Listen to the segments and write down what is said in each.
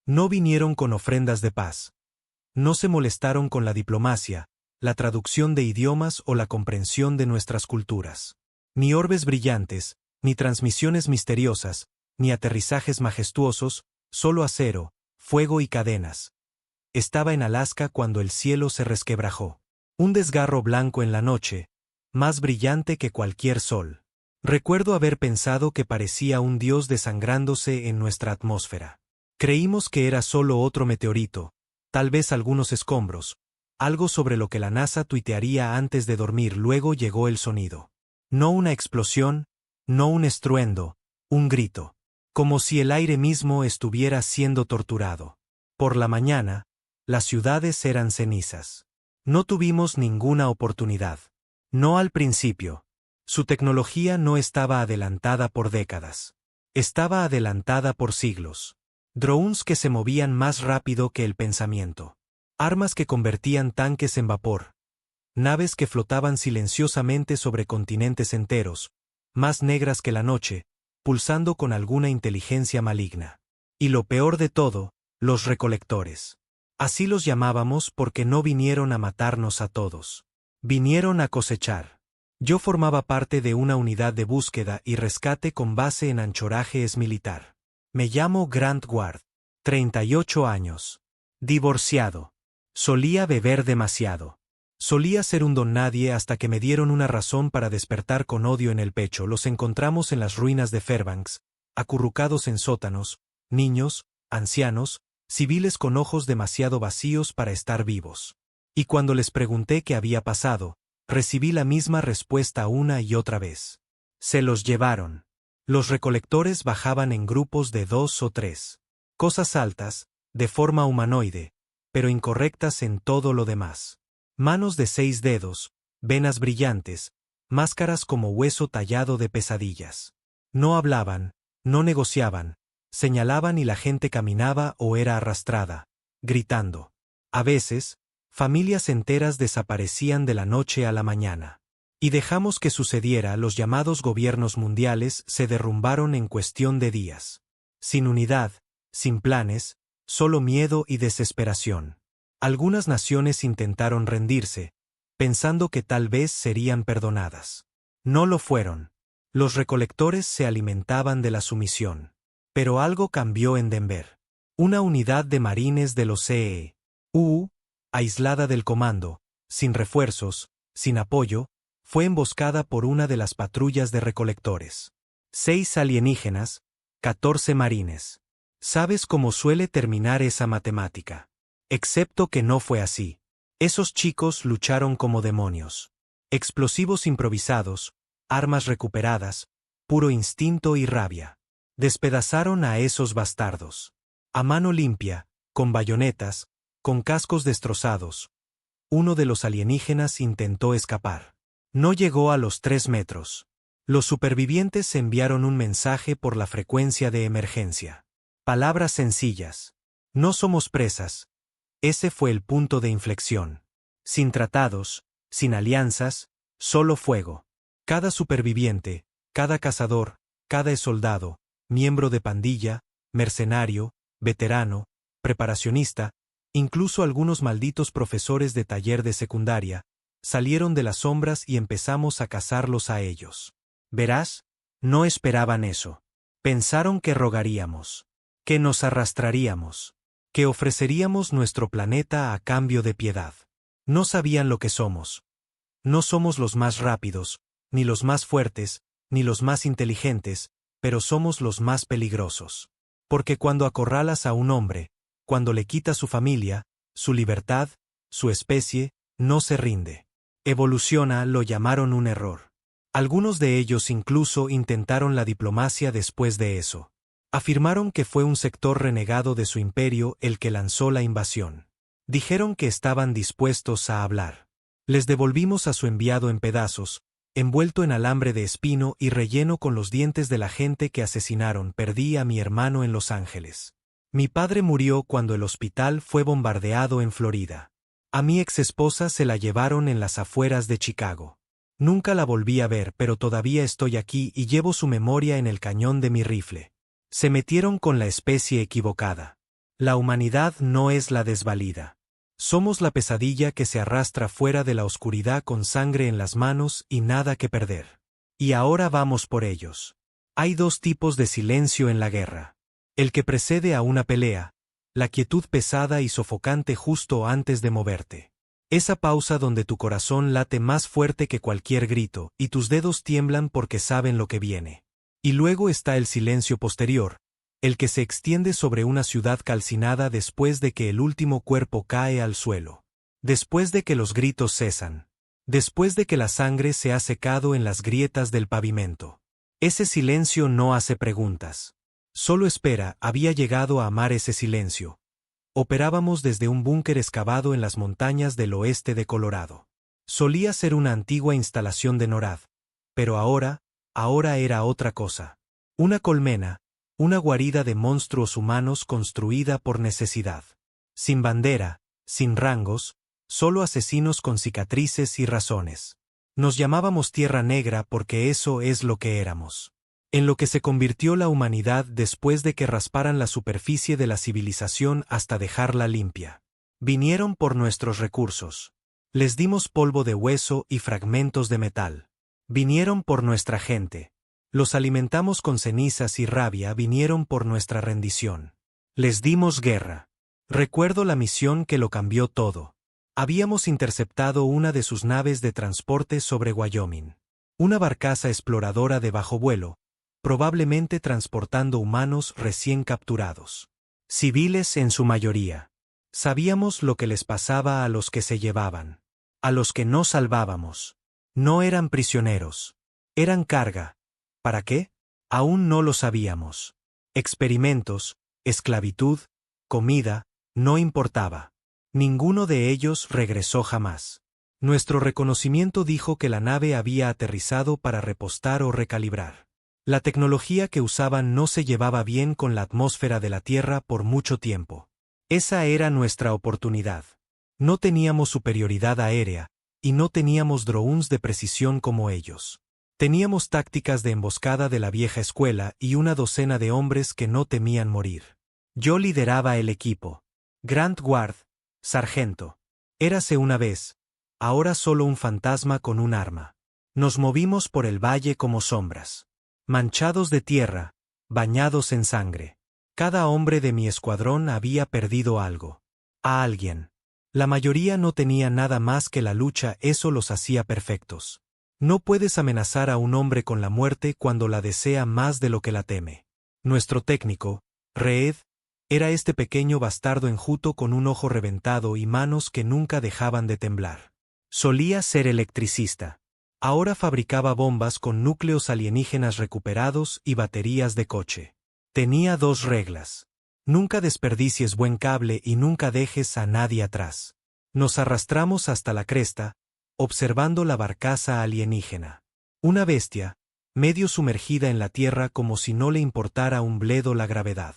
No vinieron con ofrendas de paz. No se molestaron con la diplomacia, la traducción de idiomas o la comprensión de nuestras culturas. Ni orbes brillantes, ni transmisiones misteriosas, ni aterrizajes majestuosos, solo acero, fuego y cadenas. Estaba en Alaska cuando el cielo se resquebrajó. Un desgarro blanco en la noche, más brillante que cualquier sol. Recuerdo haber pensado que parecía un dios desangrándose en nuestra atmósfera. Creímos que era solo otro meteorito, tal vez algunos escombros, algo sobre lo que la NASA tuitearía antes de dormir. Luego llegó el sonido. No una explosión, no un estruendo, un grito. Como si el aire mismo estuviera siendo torturado. Por la mañana, las ciudades eran cenizas. No tuvimos ninguna oportunidad. No al principio. Su tecnología no estaba adelantada por décadas. Estaba adelantada por siglos. Drones que se movían más rápido que el pensamiento. Armas que convertían tanques en vapor. Naves que flotaban silenciosamente sobre continentes enteros, más negras que la noche, pulsando con alguna inteligencia maligna. Y lo peor de todo, los recolectores. Así los llamábamos porque no vinieron a matarnos a todos. Vinieron a cosechar. Yo formaba parte de una unidad de búsqueda y rescate con base en Anchorage militar. Me llamo Grant Ward. 38 años. Divorciado. Solía beber demasiado. Solía ser un don nadie hasta que me dieron una razón para despertar con odio en el pecho. Los encontramos en las ruinas de Fairbanks, acurrucados en sótanos, niños, ancianos, civiles con ojos demasiado vacíos para estar vivos. Y cuando les pregunté qué había pasado, recibí la misma respuesta una y otra vez. Se los llevaron. Los recolectores bajaban en grupos de 2 o 3. Cosas altas, de forma humanoide, pero incorrectas en todo lo demás. Manos de 6 dedos, venas brillantes, máscaras como hueso tallado de pesadillas. No hablaban, no negociaban, señalaban y la gente caminaba o era arrastrada, gritando. A veces, familias enteras desaparecían de la noche a la mañana. Y dejamos que sucediera. Los llamados gobiernos mundiales se derrumbaron en cuestión de días. Sin unidad, sin planes, solo miedo y desesperación. Algunas naciones intentaron rendirse, pensando que tal vez serían perdonadas. No lo fueron. Los recolectores se alimentaban de la sumisión. Pero algo cambió en Denver. Una unidad de marines de los CEU, aislada del comando, sin refuerzos, sin apoyo, fue emboscada por una de las patrullas de recolectores. 6 alienígenas, 14 marines. ¿Sabes cómo suele terminar esa matemática? Excepto que no fue así. Esos chicos lucharon como demonios. Explosivos improvisados, armas recuperadas, puro instinto y rabia. Despedazaron a esos bastardos. A mano limpia, con bayonetas, con cascos destrozados. Uno de los alienígenas intentó escapar. No llegó a los 3 metros. Los supervivientes enviaron un mensaje por la frecuencia de emergencia. Palabras sencillas. No somos presas. Ese fue el punto de inflexión. Sin tratados, sin alianzas, solo fuego. Cada superviviente, cada cazador, cada soldado, miembro de pandilla, mercenario, veterano, preparacionista, incluso algunos malditos profesores de taller de secundaria, salieron de las sombras y empezamos a cazarlos a ellos. Verás, no esperaban eso. Pensaron que rogaríamos, que nos arrastraríamos, que ofreceríamos nuestro planeta a cambio de piedad. No sabían lo que somos. No somos los más rápidos, ni los más fuertes, ni los más inteligentes, pero somos los más peligrosos. Porque cuando acorralas a un hombre, cuando le quitas su familia, su libertad, su especie, no se rinde. Evoluciona, lo llamaron un error. Algunos de ellos incluso intentaron la diplomacia después de eso. Afirmaron que fue un sector renegado de su imperio el que lanzó la invasión. Dijeron que estaban dispuestos a hablar. Les devolvimos a su enviado en pedazos, envuelto en alambre de espino y relleno con los dientes de la gente que asesinaron. Perdí a mi hermano en Los Ángeles. Mi padre murió cuando el hospital fue bombardeado en Florida. A mi exesposa se la llevaron en las afueras de Chicago. Nunca la volví a ver, pero todavía estoy aquí y llevo su memoria en el cañón de mi rifle. Se metieron con la especie equivocada. La humanidad no es la desvalida. Somos la pesadilla que se arrastra fuera de la oscuridad con sangre en las manos y nada que perder. Y ahora vamos por ellos. Hay dos tipos de silencio en la guerra. El que precede a una pelea, la quietud pesada y sofocante justo antes de moverte. Esa pausa donde tu corazón late más fuerte que cualquier grito y tus dedos tiemblan porque saben lo que viene. Y luego está el silencio posterior, el que se extiende sobre una ciudad calcinada después de que el último cuerpo cae al suelo. Después de que los gritos cesan. Después de que la sangre se ha secado en las grietas del pavimento. Ese silencio no hace preguntas. Solo espera. Había llegado a amar ese silencio. Operábamos desde un búnker excavado en las montañas del oeste de Colorado. Solía ser una antigua instalación de NORAD. Pero ahora era otra cosa. Una colmena, una guarida de monstruos humanos construida por necesidad. Sin bandera, sin rangos, solo asesinos con cicatrices y razones. Nos llamábamos Tierra Negra porque eso es lo que éramos. En lo que se convirtió la humanidad después de que rasparan la superficie de la civilización hasta dejarla limpia. Vinieron por nuestros recursos. Les dimos polvo de hueso y fragmentos de metal. Vinieron por nuestra gente. Los alimentamos con cenizas y rabia. Vinieron por nuestra rendición. Les dimos guerra. Recuerdo la misión que lo cambió todo. Habíamos interceptado una de sus naves de transporte sobre Wyoming. Una barcaza exploradora de bajo vuelo, probablemente transportando humanos recién capturados. Civiles en su mayoría. Sabíamos lo que les pasaba a los que se llevaban. A los que no salvábamos. No eran prisioneros. Eran carga. ¿Para qué? Aún no lo sabíamos. Experimentos, esclavitud, comida, no importaba. Ninguno de ellos regresó jamás. Nuestro reconocimiento dijo que la nave había aterrizado para repostar o recalibrar. La tecnología que usaban no se llevaba bien con la atmósfera de la Tierra por mucho tiempo. Esa era nuestra oportunidad. No teníamos superioridad aérea, y no teníamos drones de precisión como ellos. Teníamos tácticas de emboscada de la vieja escuela y una docena de hombres que no temían morir. Yo lideraba el equipo. Grant Ward, sargento. Érase una vez, ahora solo un fantasma con un arma. Nos movimos por el valle como sombras. Manchados de tierra, bañados en sangre. Cada hombre de mi escuadrón había perdido algo. A alguien. La mayoría no tenía nada más que la lucha, eso los hacía perfectos. No puedes amenazar a un hombre con la muerte cuando la desea más de lo que la teme. Nuestro técnico, Reed, era este pequeño bastardo enjuto con un ojo reventado y manos que nunca dejaban de temblar. Solía ser electricista. Ahora fabricaba bombas con núcleos alienígenas recuperados y baterías de coche. Tenía dos reglas. Nunca desperdicies buen cable y nunca dejes a nadie atrás. Nos arrastramos hasta la cresta, observando la barcaza alienígena. Una bestia, medio sumergida en la tierra como si no le importara un bledo la gravedad.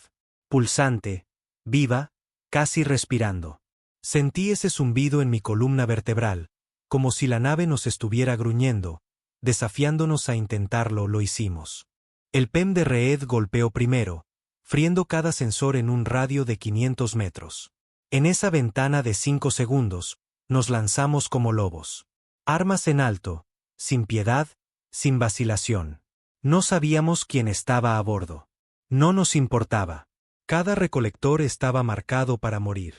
Pulsante, viva, casi respirando. Sentí ese zumbido en mi columna vertebral, como si la nave nos estuviera gruñendo, desafiándonos a intentarlo. Lo hicimos. El PEM de Reed golpeó primero, friendo cada sensor en un radio de 500 metros. En esa ventana de 5 segundos, nos lanzamos como lobos. Armas en alto, sin piedad, sin vacilación. No sabíamos quién estaba a bordo. No nos importaba. Cada recolector estaba marcado para morir.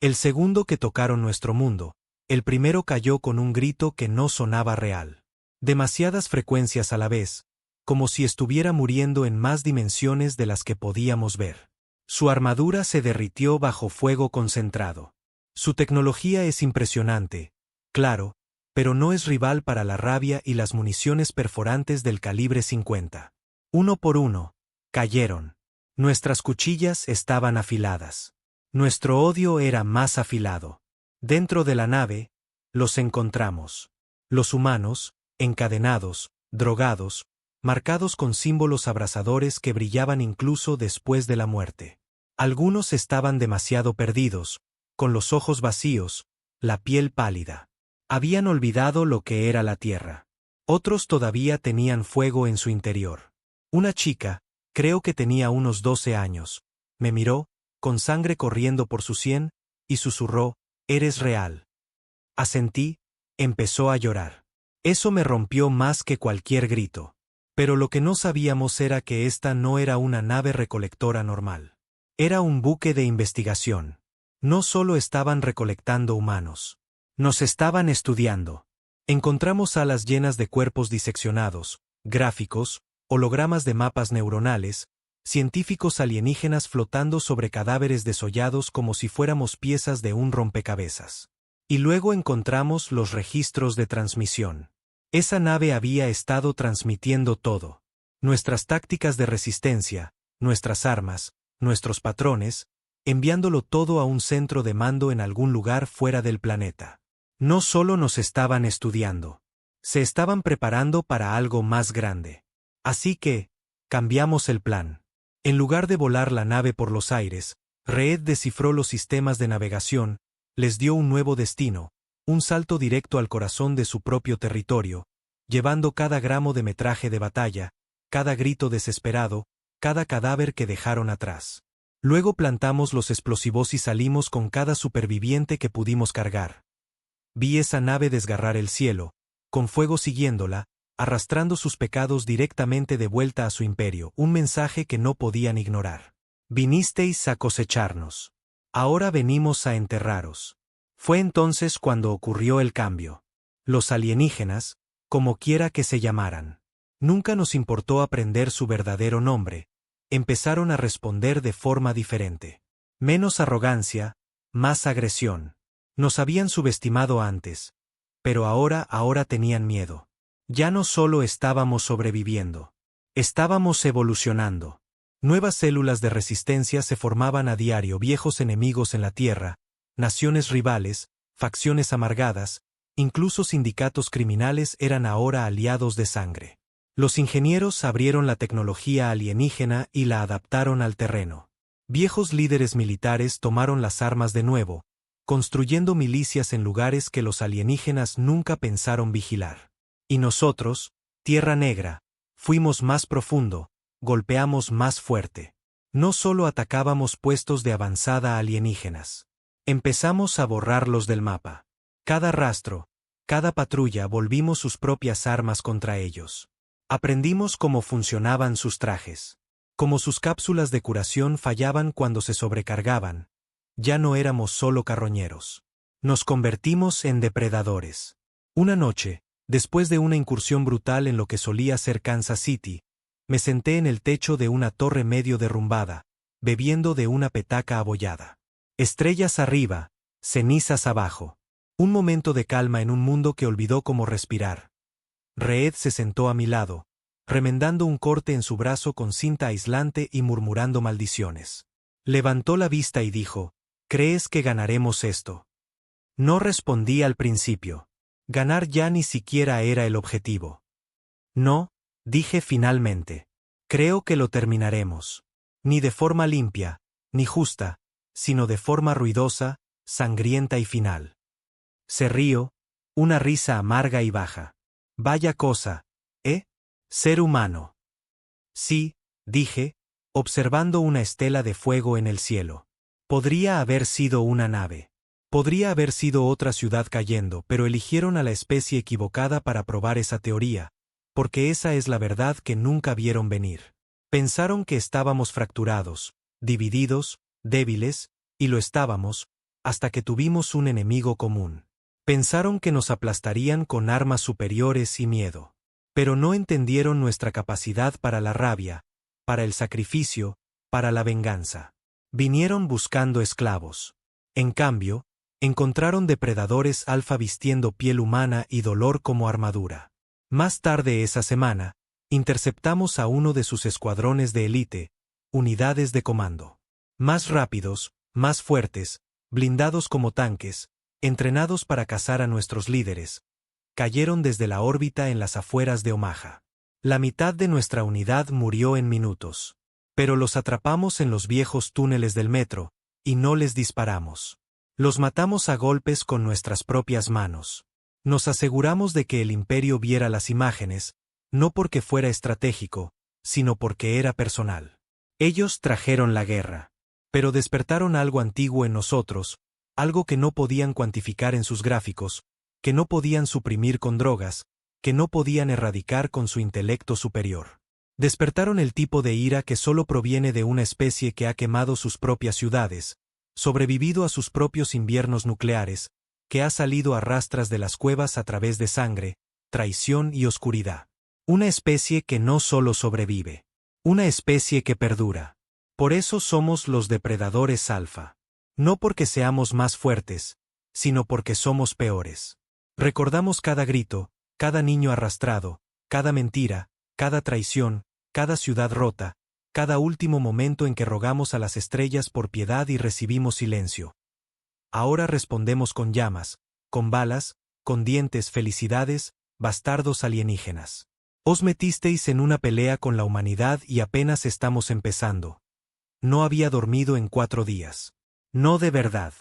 El segundo que tocaron nuestro mundo, el primero cayó con un grito que no sonaba real. Demasiadas frecuencias a la vez, como si estuviera muriendo en más dimensiones de las que podíamos ver. Su armadura se derritió bajo fuego concentrado. Su tecnología es impresionante, claro, pero no es rival para la rabia y las municiones perforantes del calibre 50. Uno por uno, cayeron. Nuestras cuchillas estaban afiladas. Nuestro odio era más afilado. Dentro de la nave, los encontramos. Los humanos, encadenados, drogados, marcados con símbolos abrasadores que brillaban incluso después de la muerte. Algunos estaban demasiado perdidos, con los ojos vacíos, la piel pálida. Habían olvidado lo que era la tierra. Otros todavía tenían fuego en su interior. Una chica, creo que tenía unos 12 años, me miró, con sangre corriendo por su sien, y susurró: «Eres real». Asentí, empezó a llorar. Eso me rompió más que cualquier grito. Pero lo que no sabíamos era que esta no era una nave recolectora normal. Era un buque de investigación. No solo estaban recolectando humanos. Nos estaban estudiando. Encontramos salas llenas de cuerpos diseccionados, gráficos, hologramas de mapas neuronales, científicos alienígenas flotando sobre cadáveres desollados como si fuéramos piezas de un rompecabezas. Y luego encontramos los registros de transmisión. Esa nave había estado transmitiendo todo. Nuestras tácticas de resistencia, nuestras armas, nuestros patrones, enviándolo todo a un centro de mando en algún lugar fuera del planeta. No solo nos estaban estudiando. Se estaban preparando para algo más grande. Así que, cambiamos el plan. En lugar de volar la nave por los aires, Reed descifró los sistemas de navegación, les dio un nuevo destino, un salto directo al corazón de su propio territorio, llevando cada gramo de metraje de batalla, cada grito desesperado, cada cadáver que dejaron atrás. Luego plantamos los explosivos y salimos con cada superviviente que pudimos cargar. Vi esa nave desgarrar el cielo, con fuego siguiéndola, arrastrando sus pecados directamente de vuelta a su imperio, un mensaje que no podían ignorar. Vinisteis a cosecharnos. Ahora venimos a enterraros. Fue entonces cuando ocurrió el cambio. Los alienígenas, como quiera que se llamaran, nunca nos importó aprender su verdadero nombre, empezaron a responder de forma diferente. Menos arrogancia, más agresión. Nos habían subestimado antes, pero ahora tenían miedo. Ya no solo estábamos sobreviviendo, estábamos evolucionando. Nuevas células de resistencia se formaban a diario, viejos enemigos en la Tierra, naciones rivales, facciones amargadas, incluso sindicatos criminales eran ahora aliados de sangre. Los ingenieros abrieron la tecnología alienígena y la adaptaron al terreno. Viejos líderes militares tomaron las armas de nuevo, construyendo milicias en lugares que los alienígenas nunca pensaron vigilar. Y nosotros, Tierra Negra, fuimos más profundo, golpeamos más fuerte. No solo atacábamos puestos de avanzada alienígenas. Empezamos a borrarlos del mapa. Cada rastro, cada patrulla volvimos sus propias armas contra ellos. Aprendimos cómo funcionaban sus trajes. Cómo sus cápsulas de curación fallaban cuando se sobrecargaban. Ya no éramos solo carroñeros. Nos convertimos en depredadores. Una noche, después de una incursión brutal en lo que solía ser Kansas City, me senté en el techo de una torre medio derrumbada, bebiendo de una petaca abollada. Estrellas arriba, cenizas abajo. Un momento de calma en un mundo que olvidó cómo respirar. Reed se sentó a mi lado, remendando un corte en su brazo con cinta aislante y murmurando maldiciones. Levantó la vista y dijo: «¿Crees que ganaremos esto?». No respondí al principio. Ganar ya ni siquiera era el objetivo. No, dije finalmente. Creo que lo terminaremos. Ni de forma limpia, ni justa, sino de forma ruidosa, sangrienta y final. Se rió, una risa amarga y baja. Vaya cosa, ¿eh? Ser humano. Sí, dije, observando una estela de fuego en el cielo. Podría haber sido una nave. Podría haber sido otra ciudad cayendo, pero eligieron a la especie equivocada para probar esa teoría, porque esa es la verdad que nunca vieron venir. Pensaron que estábamos fracturados, divididos, débiles, y lo estábamos, hasta que tuvimos un enemigo común. Pensaron que nos aplastarían con armas superiores y miedo. Pero no entendieron nuestra capacidad para la rabia, para el sacrificio, para la venganza. Vinieron buscando esclavos. En cambio, encontraron depredadores alfa vistiendo piel humana y dolor como armadura. Más tarde esa semana, interceptamos a uno de sus escuadrones de élite, unidades de comando. Más rápidos, más fuertes, blindados como tanques, entrenados para cazar a nuestros líderes, cayeron desde la órbita en las afueras de Omaha. La mitad de nuestra unidad murió en minutos. Pero los atrapamos en los viejos túneles del metro, y no les disparamos. Los matamos a golpes con nuestras propias manos. Nos aseguramos de que el imperio viera las imágenes, no porque fuera estratégico, sino porque era personal. Ellos trajeron la guerra. Pero despertaron algo antiguo en nosotros, algo que no podían cuantificar en sus gráficos, que no podían suprimir con drogas, que no podían erradicar con su intelecto superior. Despertaron el tipo de ira que solo proviene de una especie que ha quemado sus propias ciudades, sobrevivido a sus propios inviernos nucleares, que ha salido a rastras de las cuevas a través de sangre, traición y oscuridad. Una especie que no solo sobrevive. Una especie que perdura. Por eso somos los depredadores alfa. No porque seamos más fuertes, sino porque somos peores. Recordamos cada grito, cada niño arrastrado, cada mentira, cada traición, cada ciudad rota, cada último momento en que rogamos a las estrellas por piedad y recibimos silencio. Ahora respondemos con llamas, con balas, con dientes, felicidades, bastardos alienígenas. Os metisteis en una pelea con la humanidad y apenas estamos empezando. No había dormido en 4 días. No de verdad.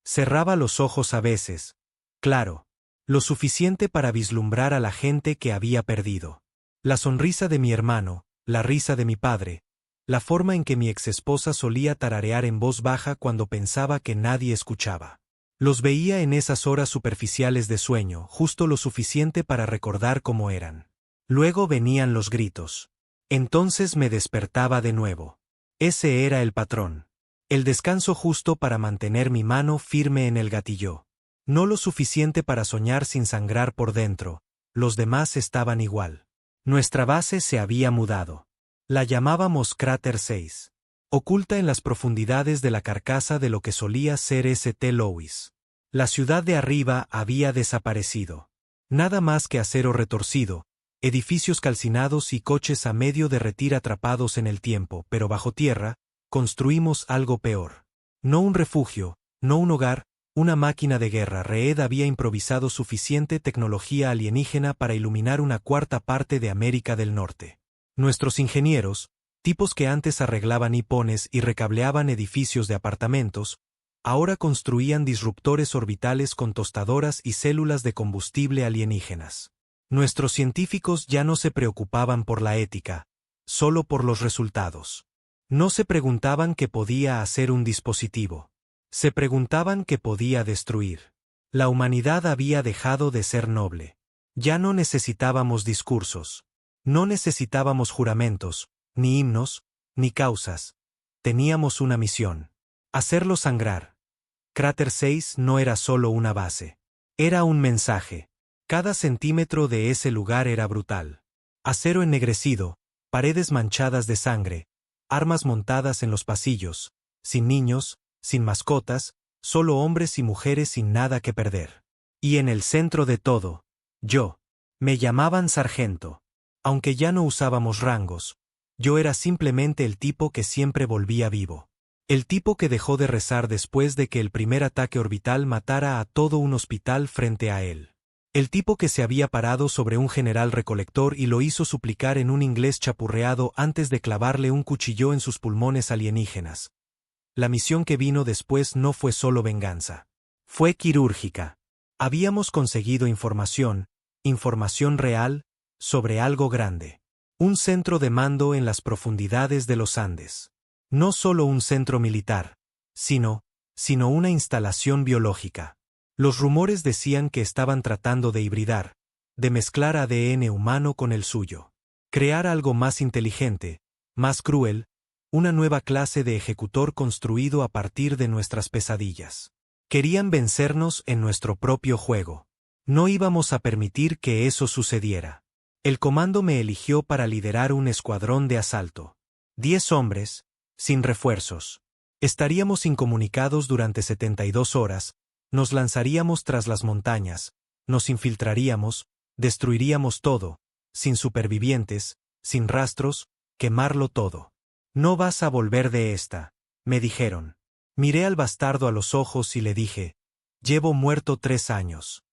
Cerraba los ojos a veces. Claro. Lo suficiente para vislumbrar a la gente que había perdido. La sonrisa de mi hermano, la risa de mi padre, la forma en que mi exesposa solía tararear en voz baja cuando pensaba que nadie escuchaba. Los veía en esas horas superficiales de sueño, justo lo suficiente para recordar cómo eran. Luego venían los gritos. Entonces me despertaba de nuevo. Ese era el patrón. El descanso justo para mantener mi mano firme en el gatillo. No lo suficiente para soñar sin sangrar por dentro, los demás estaban igual. Nuestra base se había mudado. La llamábamos Cráter 6. Oculta en las profundidades de la carcasa de lo que solía ser St. Louis. La ciudad de arriba había desaparecido. Nada más que acero retorcido, edificios calcinados y coches a medio derretir atrapados en el tiempo, pero bajo tierra, construimos algo peor. No un refugio, no un hogar, una máquina de guerra. Reed había improvisado suficiente tecnología alienígena para iluminar una cuarta parte de América del Norte. Nuestros ingenieros, tipos que antes arreglaban hipones y recableaban edificios de apartamentos, ahora construían disruptores orbitales con tostadoras y células de combustible alienígenas. Nuestros científicos ya no se preocupaban por la ética, solo por los resultados. No se preguntaban qué podía hacer un dispositivo. Se preguntaban qué podía destruir. La humanidad había dejado de ser noble. Ya no necesitábamos discursos. No necesitábamos juramentos, ni himnos, ni causas. Teníamos una misión. Hacerlo sangrar. Cráter 6 no era solo una base. Era un mensaje. Cada centímetro de ese lugar era brutal. Acero ennegrecido, paredes manchadas de sangre, armas montadas en los pasillos, sin niños, sin mascotas, solo hombres y mujeres sin nada que perder. Y en el centro de todo, yo. Me llamaban sargento. Aunque ya no usábamos rangos, yo era simplemente el tipo que siempre volvía vivo. El tipo que dejó de rezar después de que el primer ataque orbital matara a todo un hospital frente a él. El tipo que se había parado sobre un general recolector y lo hizo suplicar en un inglés chapurreado antes de clavarle un cuchillo en sus pulmones alienígenas. La misión que vino después no fue solo venganza. Fue quirúrgica. Habíamos conseguido información real, sobre algo grande. Un centro de mando en las profundidades de los Andes. No solo un centro militar, sino una instalación biológica. Los rumores decían que estaban tratando de hibridar, de mezclar ADN humano con el suyo. Crear algo más inteligente, más cruel, una nueva clase de ejecutor construido a partir de nuestras pesadillas. Querían vencernos en nuestro propio juego. No íbamos a permitir que eso sucediera. El comando me eligió para liderar un escuadrón de asalto. 10 hombres, sin refuerzos. Estaríamos incomunicados durante 72 horas, nos lanzaríamos tras las montañas, nos infiltraríamos, destruiríamos todo, sin supervivientes, sin rastros, quemarlo todo. No vas a volver de esta, me dijeron. Miré al bastardo a los ojos y le dije, llevo muerto 3 años.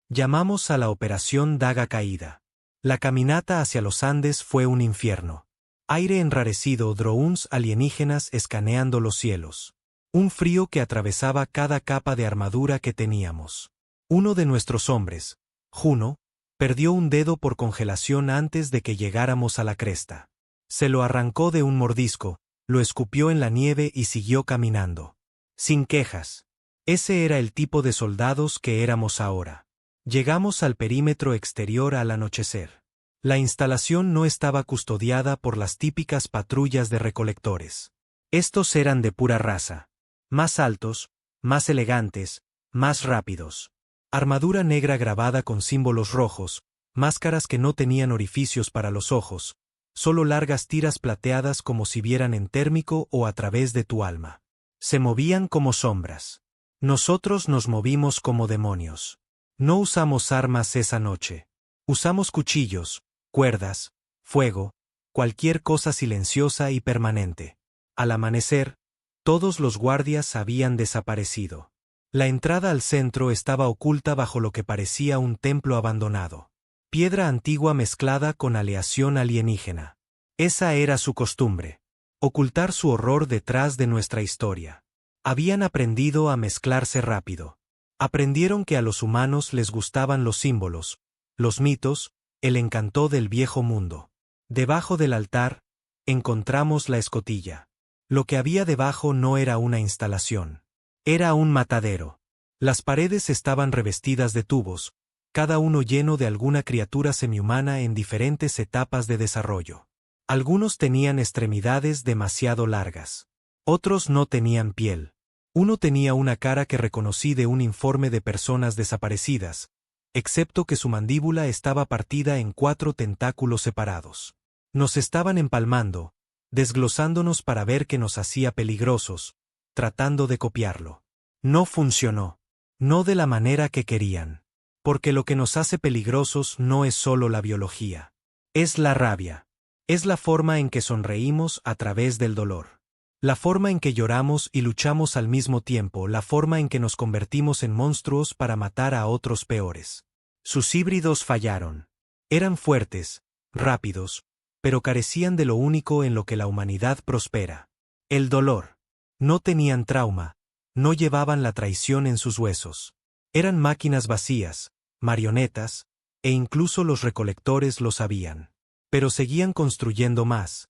Llamamos a la operación Daga Caída. La caminata hacia los Andes fue un infierno. Aire enrarecido, drones alienígenas escaneando los cielos. Un frío que atravesaba cada capa de armadura que teníamos. Uno de nuestros hombres, Juno, perdió un dedo por congelación antes de que llegáramos a la cresta. Se lo arrancó de un mordisco, lo escupió en la nieve y siguió caminando. Sin quejas. Ese era el tipo de soldados que éramos ahora. Llegamos al perímetro exterior al anochecer. La instalación no estaba custodiada por las típicas patrullas de recolectores. Estos eran de pura raza. Más altos, más elegantes, más rápidos. Armadura negra grabada con símbolos rojos, máscaras que no tenían orificios para los ojos, solo largas tiras plateadas como si vieran en térmico o a través de tu alma. Se movían como sombras. Nosotros nos movimos como demonios. No usamos armas esa noche. Usamos cuchillos, cuerdas, fuego, cualquier cosa silenciosa y permanente. Al amanecer, todos los guardias habían desaparecido. La entrada al centro estaba oculta bajo lo que parecía un templo abandonado. Piedra antigua mezclada con aleación alienígena. Esa era su costumbre. Ocultar su horror detrás de nuestra historia. Habían aprendido a mezclarse rápido. Aprendieron que a los humanos les gustaban los símbolos, los mitos, el encanto del viejo mundo. Debajo del altar, encontramos la escotilla. Lo que había debajo no era una instalación. Era un matadero. Las paredes estaban revestidas de tubos, cada uno lleno de alguna criatura semihumana en diferentes etapas de desarrollo. Algunos tenían extremidades demasiado largas. Otros no tenían piel. Uno tenía una cara que reconocí de un informe de personas desaparecidas, excepto que su mandíbula estaba partida en 4 tentáculos separados. Nos estaban empalmando, desglosándonos para ver qué nos hacía peligrosos, tratando de copiarlo. No funcionó. No de la manera que querían. Porque lo que nos hace peligrosos no es solo la biología. Es la rabia. Es la forma en que sonreímos a través del dolor. La forma en que lloramos y luchamos al mismo tiempo, la forma en que nos convertimos en monstruos para matar a otros peores. Sus híbridos fallaron. Eran fuertes, rápidos, pero carecían de lo único en lo que la humanidad prospera. El dolor. No tenían trauma, no llevaban la traición en sus huesos. Eran máquinas vacías, marionetas, e incluso los recolectores lo sabían. Pero seguían construyendo más.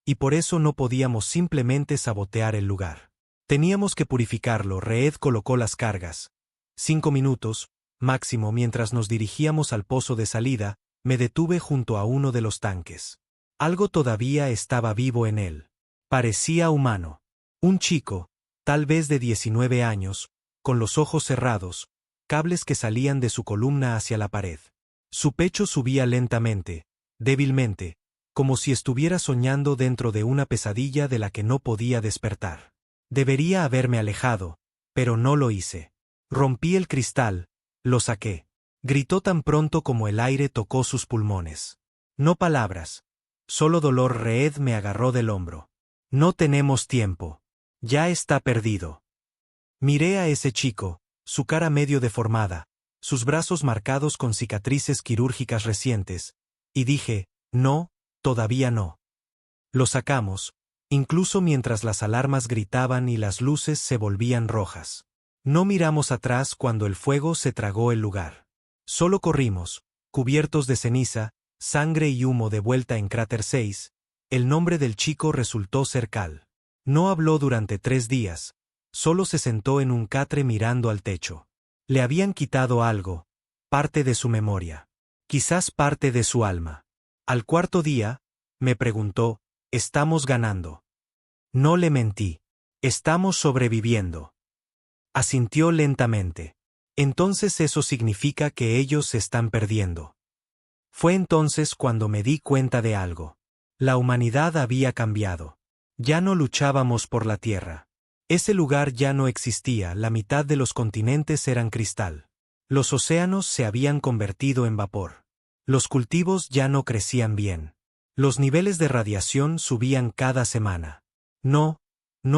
Y por eso no podíamos simplemente sabotear el lugar. Teníamos que purificarlo. Reed colocó las cargas. 5 minutos, máximo. Mientras nos dirigíamos al pozo de salida, me detuve junto a uno de los tanques. Algo todavía estaba vivo en él. Parecía humano. Un chico, tal vez de 19 años, con los ojos cerrados, cables que salían de su columna hacia la pared. Su pecho subía lentamente, débilmente, como si estuviera soñando dentro de una pesadilla de la que no podía despertar. Debería haberme alejado, pero no lo hice. Rompí el cristal, lo saqué. Gritó tan pronto como el aire tocó sus pulmones. No palabras, solo dolor. Reed me agarró del hombro. No tenemos tiempo. Ya está perdido. Miré a ese chico, su cara medio deformada, sus brazos marcados con cicatrices quirúrgicas recientes, y dije, no, todavía no. Lo sacamos, incluso mientras las alarmas gritaban y las luces se volvían rojas. No miramos atrás cuando el fuego se tragó el lugar. Solo corrimos, cubiertos de ceniza, sangre y humo de vuelta en Cráter 6, el nombre del chico resultó ser Cal. No habló durante 3 días, solo se sentó en un catre mirando al techo. Le habían quitado algo, parte de su memoria. Quizás parte de su alma. Al 4.º día, me preguntó, ¿estamos ganando? No le mentí. Estamos sobreviviendo. Asintió lentamente. Entonces eso significa que ellos se están perdiendo. Fue entonces cuando me di cuenta de algo. La humanidad había cambiado. Ya no luchábamos por la Tierra. Ese lugar ya no existía, la mitad de los continentes eran cristal. Los océanos se habían convertido en vapor. Los cultivos ya no crecían bien. Los niveles de radiación subían cada semana. No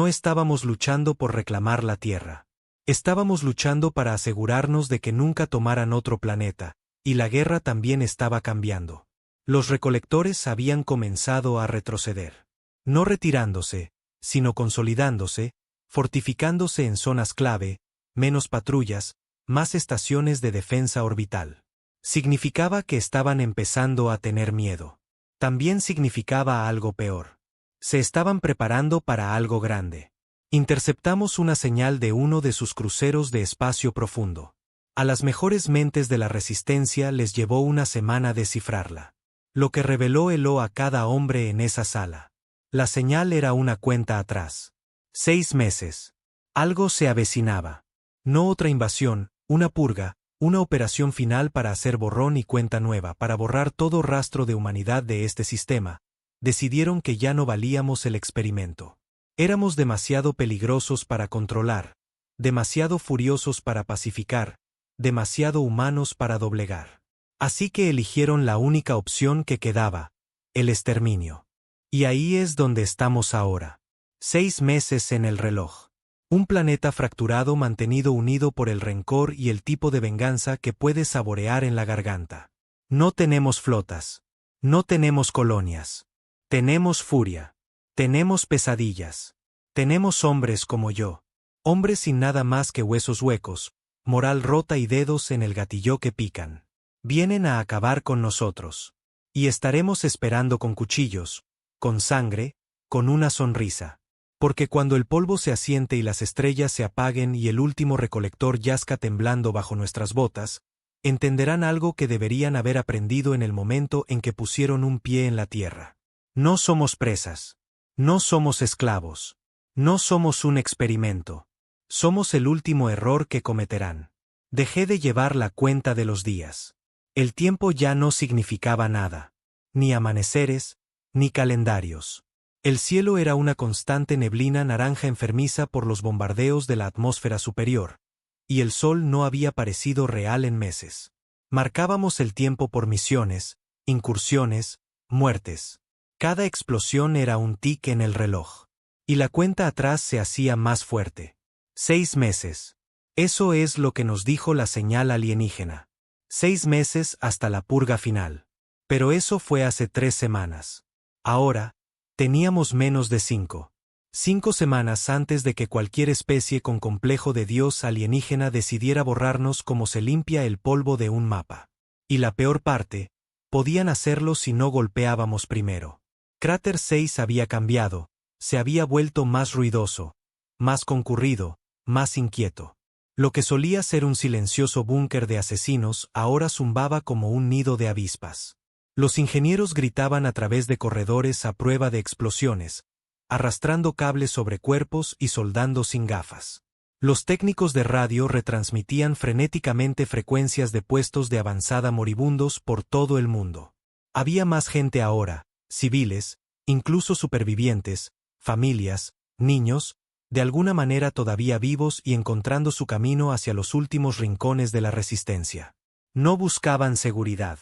estábamos luchando por reclamar la Tierra. Estábamos luchando para asegurarnos de que nunca tomaran otro planeta, y la guerra también estaba cambiando. Los recolectores habían comenzado a retroceder. No retirándose, sino consolidándose, fortificándose en zonas clave, menos patrullas, más estaciones de defensa orbital. Significaba que estaban empezando a tener miedo. También significaba algo peor. Se estaban preparando para algo grande. Interceptamos una señal de uno de sus cruceros de espacio profundo. A las mejores mentes de la Resistencia les llevó una semana descifrarla. Lo que reveló heló a cada hombre en esa sala. La señal era una cuenta atrás. 6 meses. Algo se avecinaba. No otra invasión, una purga, una operación final para hacer borrón y cuenta nueva, para borrar todo rastro de humanidad de este sistema. Decidieron que ya no valíamos el experimento. Éramos demasiado peligrosos para controlar, demasiado furiosos para pacificar, demasiado humanos para doblegar. Así que eligieron la única opción que quedaba, el exterminio. Y ahí es donde estamos ahora. 6 meses en el reloj. Un planeta fracturado mantenido unido por el rencor y el tipo de venganza que puedes saborear en la garganta. No tenemos flotas. No tenemos colonias. Tenemos furia. Tenemos pesadillas. Tenemos hombres como yo. Hombres sin nada más que huesos huecos, moral rota y dedos en el gatillo que pican. Vienen a acabar con nosotros. Y estaremos esperando con cuchillos, con sangre, con una sonrisa. Porque cuando el polvo se asiente y las estrellas se apaguen y el último recolector yazca temblando bajo nuestras botas, entenderán algo que deberían haber aprendido en el momento en que pusieron un pie en la tierra. No somos presas. No somos esclavos. No somos un experimento. Somos el último error que cometerán. Dejé de llevar la cuenta de los días. El tiempo ya no significaba nada. Ni amaneceres, ni calendarios. El cielo era una constante neblina naranja enfermiza por los bombardeos de la atmósfera superior, y el sol no había parecido real en meses. Marcábamos el tiempo por misiones, incursiones, muertes. Cada explosión era un tic en el reloj. Y la cuenta atrás se hacía más fuerte. 6 meses. Eso es lo que nos dijo la señal alienígena. 6 meses hasta la purga final. Pero eso fue hace 3 semanas. Ahora, teníamos menos de 5. 5 semanas antes de que cualquier especie con complejo de Dios alienígena decidiera borrarnos como se limpia el polvo de un mapa. Y la peor parte, podían hacerlo si no golpeábamos primero. Cráter 6 había cambiado, se había vuelto más ruidoso, más concurrido, más inquieto. Lo que solía ser un silencioso búnker de asesinos ahora zumbaba como un nido de avispas. Los ingenieros gritaban a través de corredores a prueba de explosiones, arrastrando cables sobre cuerpos y soldando sin gafas. Los técnicos de radio retransmitían frenéticamente frecuencias de puestos de avanzada moribundos por todo el mundo. Había más gente ahora, civiles, incluso supervivientes, familias, niños, de alguna manera todavía vivos y encontrando su camino hacia los últimos rincones de la resistencia. No buscaban seguridad.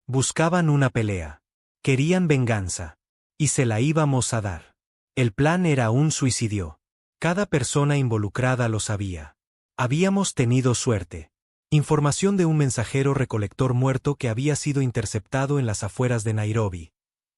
Buscaban una pelea. Querían venganza. Y se la íbamos a dar. El plan era un suicidio. Cada persona involucrada lo sabía. Habíamos tenido suerte. Información de un mensajero recolector muerto que había sido interceptado en las afueras de Nairobi.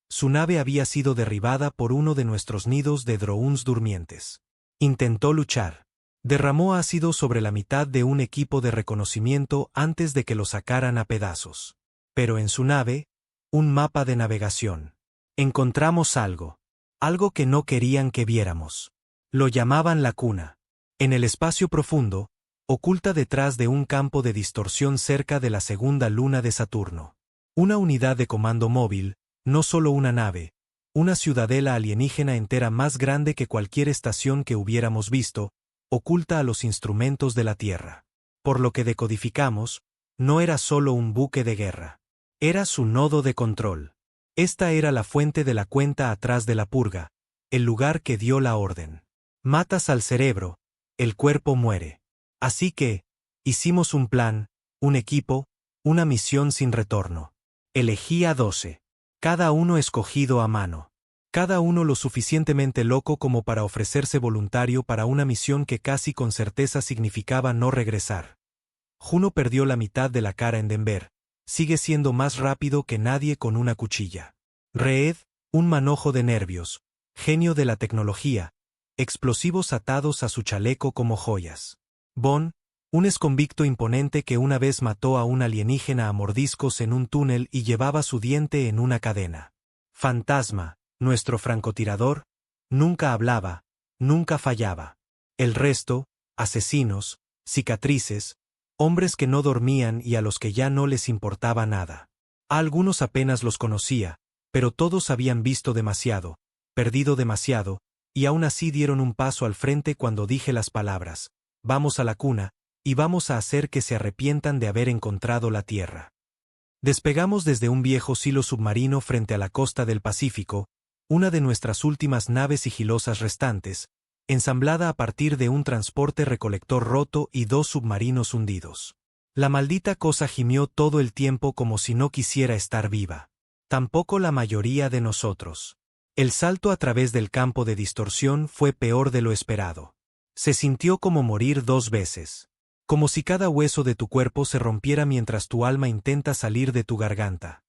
Su nave había sido derribada por uno de nuestros nidos de drones durmientes. Intentó luchar. Derramó ácido sobre la mitad de un equipo de reconocimiento antes de que lo sacaran a pedazos. Pero en su nave, un mapa de navegación. Encontramos algo. Algo que no querían que viéramos. Lo llamaban la cuna. En el espacio profundo, oculta detrás de un campo de distorsión cerca de la segunda luna de Saturno. Una unidad de comando móvil, no solo una nave, una ciudadela alienígena entera más grande que cualquier estación que hubiéramos visto, oculta a los instrumentos de la Tierra. Por lo que decodificamos, no era solo un buque de guerra. Era su nodo de control. Esta era la fuente de la cuenta atrás de la purga, el lugar que dio la orden. Matas al cerebro, el cuerpo muere. Así que, hicimos un plan, un equipo, una misión sin retorno. Elegí a 12. Cada uno escogido a mano. Cada uno lo suficientemente loco como para ofrecerse voluntario para una misión que casi con certeza significaba no regresar. Juno perdió la mitad de la cara en Denver. Sigue siendo más rápido que nadie con una cuchilla. Reed, un manojo de nervios, genio de la tecnología, explosivos atados a su chaleco como joyas. Bon, un exconvicto imponente que una vez mató a un alienígena a mordiscos en un túnel y llevaba su diente en una cadena. Fantasma, nuestro francotirador, nunca hablaba, nunca fallaba. El resto, asesinos, cicatrices, hombres que no dormían y a los que ya no les importaba nada. A algunos apenas los conocía, pero todos habían visto demasiado, perdido demasiado, y aún así dieron un paso al frente cuando dije las palabras: vamos a la cuna, y vamos a hacer que se arrepientan de haber encontrado la tierra. Despegamos desde un viejo silo submarino frente a la costa del Pacífico, una de nuestras últimas naves sigilosas restantes, ensamblada a partir de un transporte recolector roto y 2 submarinos hundidos. La maldita cosa gimió todo el tiempo como si no quisiera estar viva. Tampoco la mayoría de nosotros. El salto a través del campo de distorsión fue peor de lo esperado. Se sintió como morir 2 veces. Como si cada hueso de tu cuerpo se rompiera mientras tu alma intenta salir de tu garganta.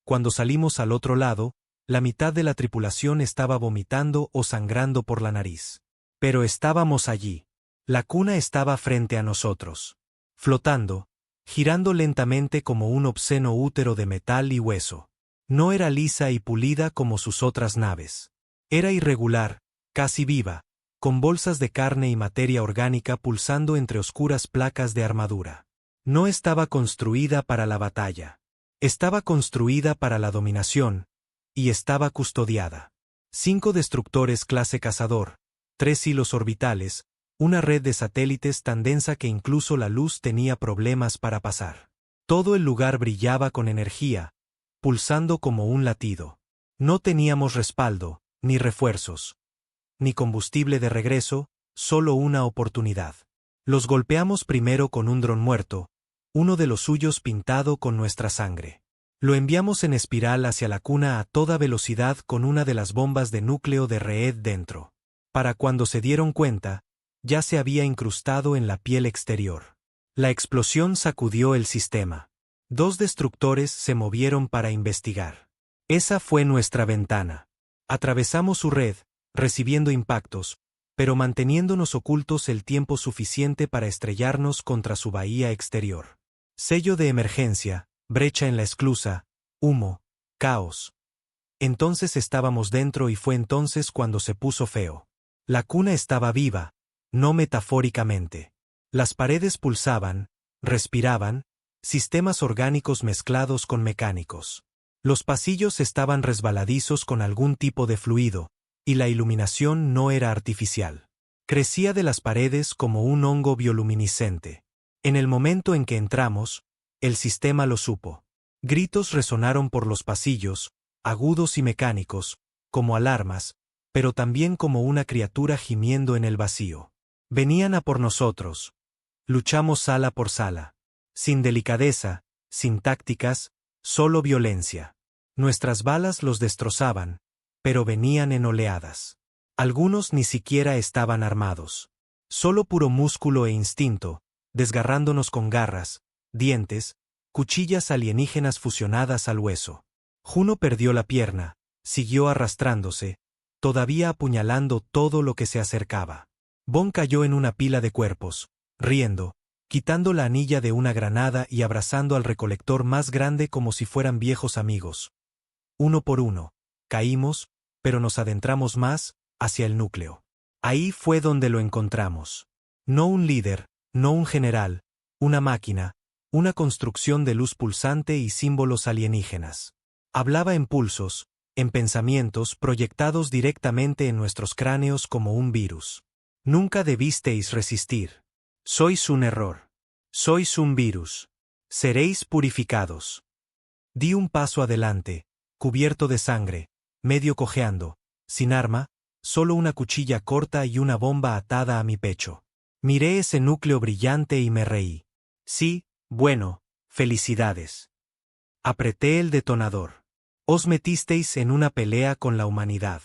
Cuando salimos al otro lado, la mitad de la tripulación estaba vomitando o sangrando por la nariz. Pero estábamos allí. La cuna estaba frente a nosotros. Flotando, girando lentamente como un obsceno útero de metal y hueso. No era lisa y pulida como sus otras naves. Era irregular, casi viva, con bolsas de carne y materia orgánica pulsando entre oscuras placas de armadura. No estaba construida para la batalla. Estaba construida para la dominación, y estaba custodiada. 5 destructores clase cazador, 3 hilos orbitales, una red de satélites tan densa que incluso la luz tenía problemas para pasar. Todo el lugar brillaba con energía, pulsando como un latido. No teníamos respaldo, ni refuerzos, ni combustible de regreso, solo una oportunidad. Los golpeamos primero con un dron muerto, uno de los suyos pintado con nuestra sangre. Lo enviamos en espiral hacia la cuna a toda velocidad con una de las bombas de núcleo de Reed dentro. Para cuando se dieron cuenta, ya se había incrustado en la piel exterior. La explosión sacudió el sistema. 2 destructores se movieron para investigar. Esa fue nuestra ventana. Atravesamos su red, recibiendo impactos, pero manteniéndonos ocultos el tiempo suficiente para estrellarnos contra su bahía exterior. Sello de emergencia, brecha en la esclusa, humo, caos. Entonces estábamos dentro y fue entonces cuando se puso feo. La cuna estaba viva, no metafóricamente. Las paredes pulsaban, respiraban, sistemas orgánicos mezclados con mecánicos. Los pasillos estaban resbaladizos con algún tipo de fluido, y la iluminación no era artificial. Crecía de las paredes como un hongo bioluminiscente. En el momento en que entramos, el sistema lo supo. Gritos resonaron por los pasillos, agudos y mecánicos, como alarmas, pero también como una criatura gimiendo en el vacío. Venían a por nosotros. Luchamos sala por sala. Sin delicadeza, sin tácticas, solo violencia. Nuestras balas los destrozaban, pero venían en oleadas. Algunos ni siquiera estaban armados. Solo puro músculo e instinto, desgarrándonos con garras, dientes, cuchillas alienígenas fusionadas al hueso. Juno perdió la pierna, siguió arrastrándose, todavía apuñalando todo lo que se acercaba. Bon cayó en una pila de cuerpos, riendo, quitando la anilla de una granada y abrazando al recolector más grande como si fueran viejos amigos. Uno por uno, caímos, pero nos adentramos más, hacia el núcleo. Ahí fue donde lo encontramos. No un líder, no un general, una máquina, una construcción de luz pulsante y símbolos alienígenas. Hablaba en pulsos, en pensamientos proyectados directamente en nuestros cráneos como un virus. Nunca debisteis resistir. Sois un error. Sois un virus. Seréis purificados. Di un paso adelante, cubierto de sangre, medio cojeando, sin arma, solo una cuchilla corta y una bomba atada a mi pecho. Miré ese núcleo brillante y me reí. Sí, bueno, felicidades. Apreté el detonador. Os metisteis en una pelea con la humanidad.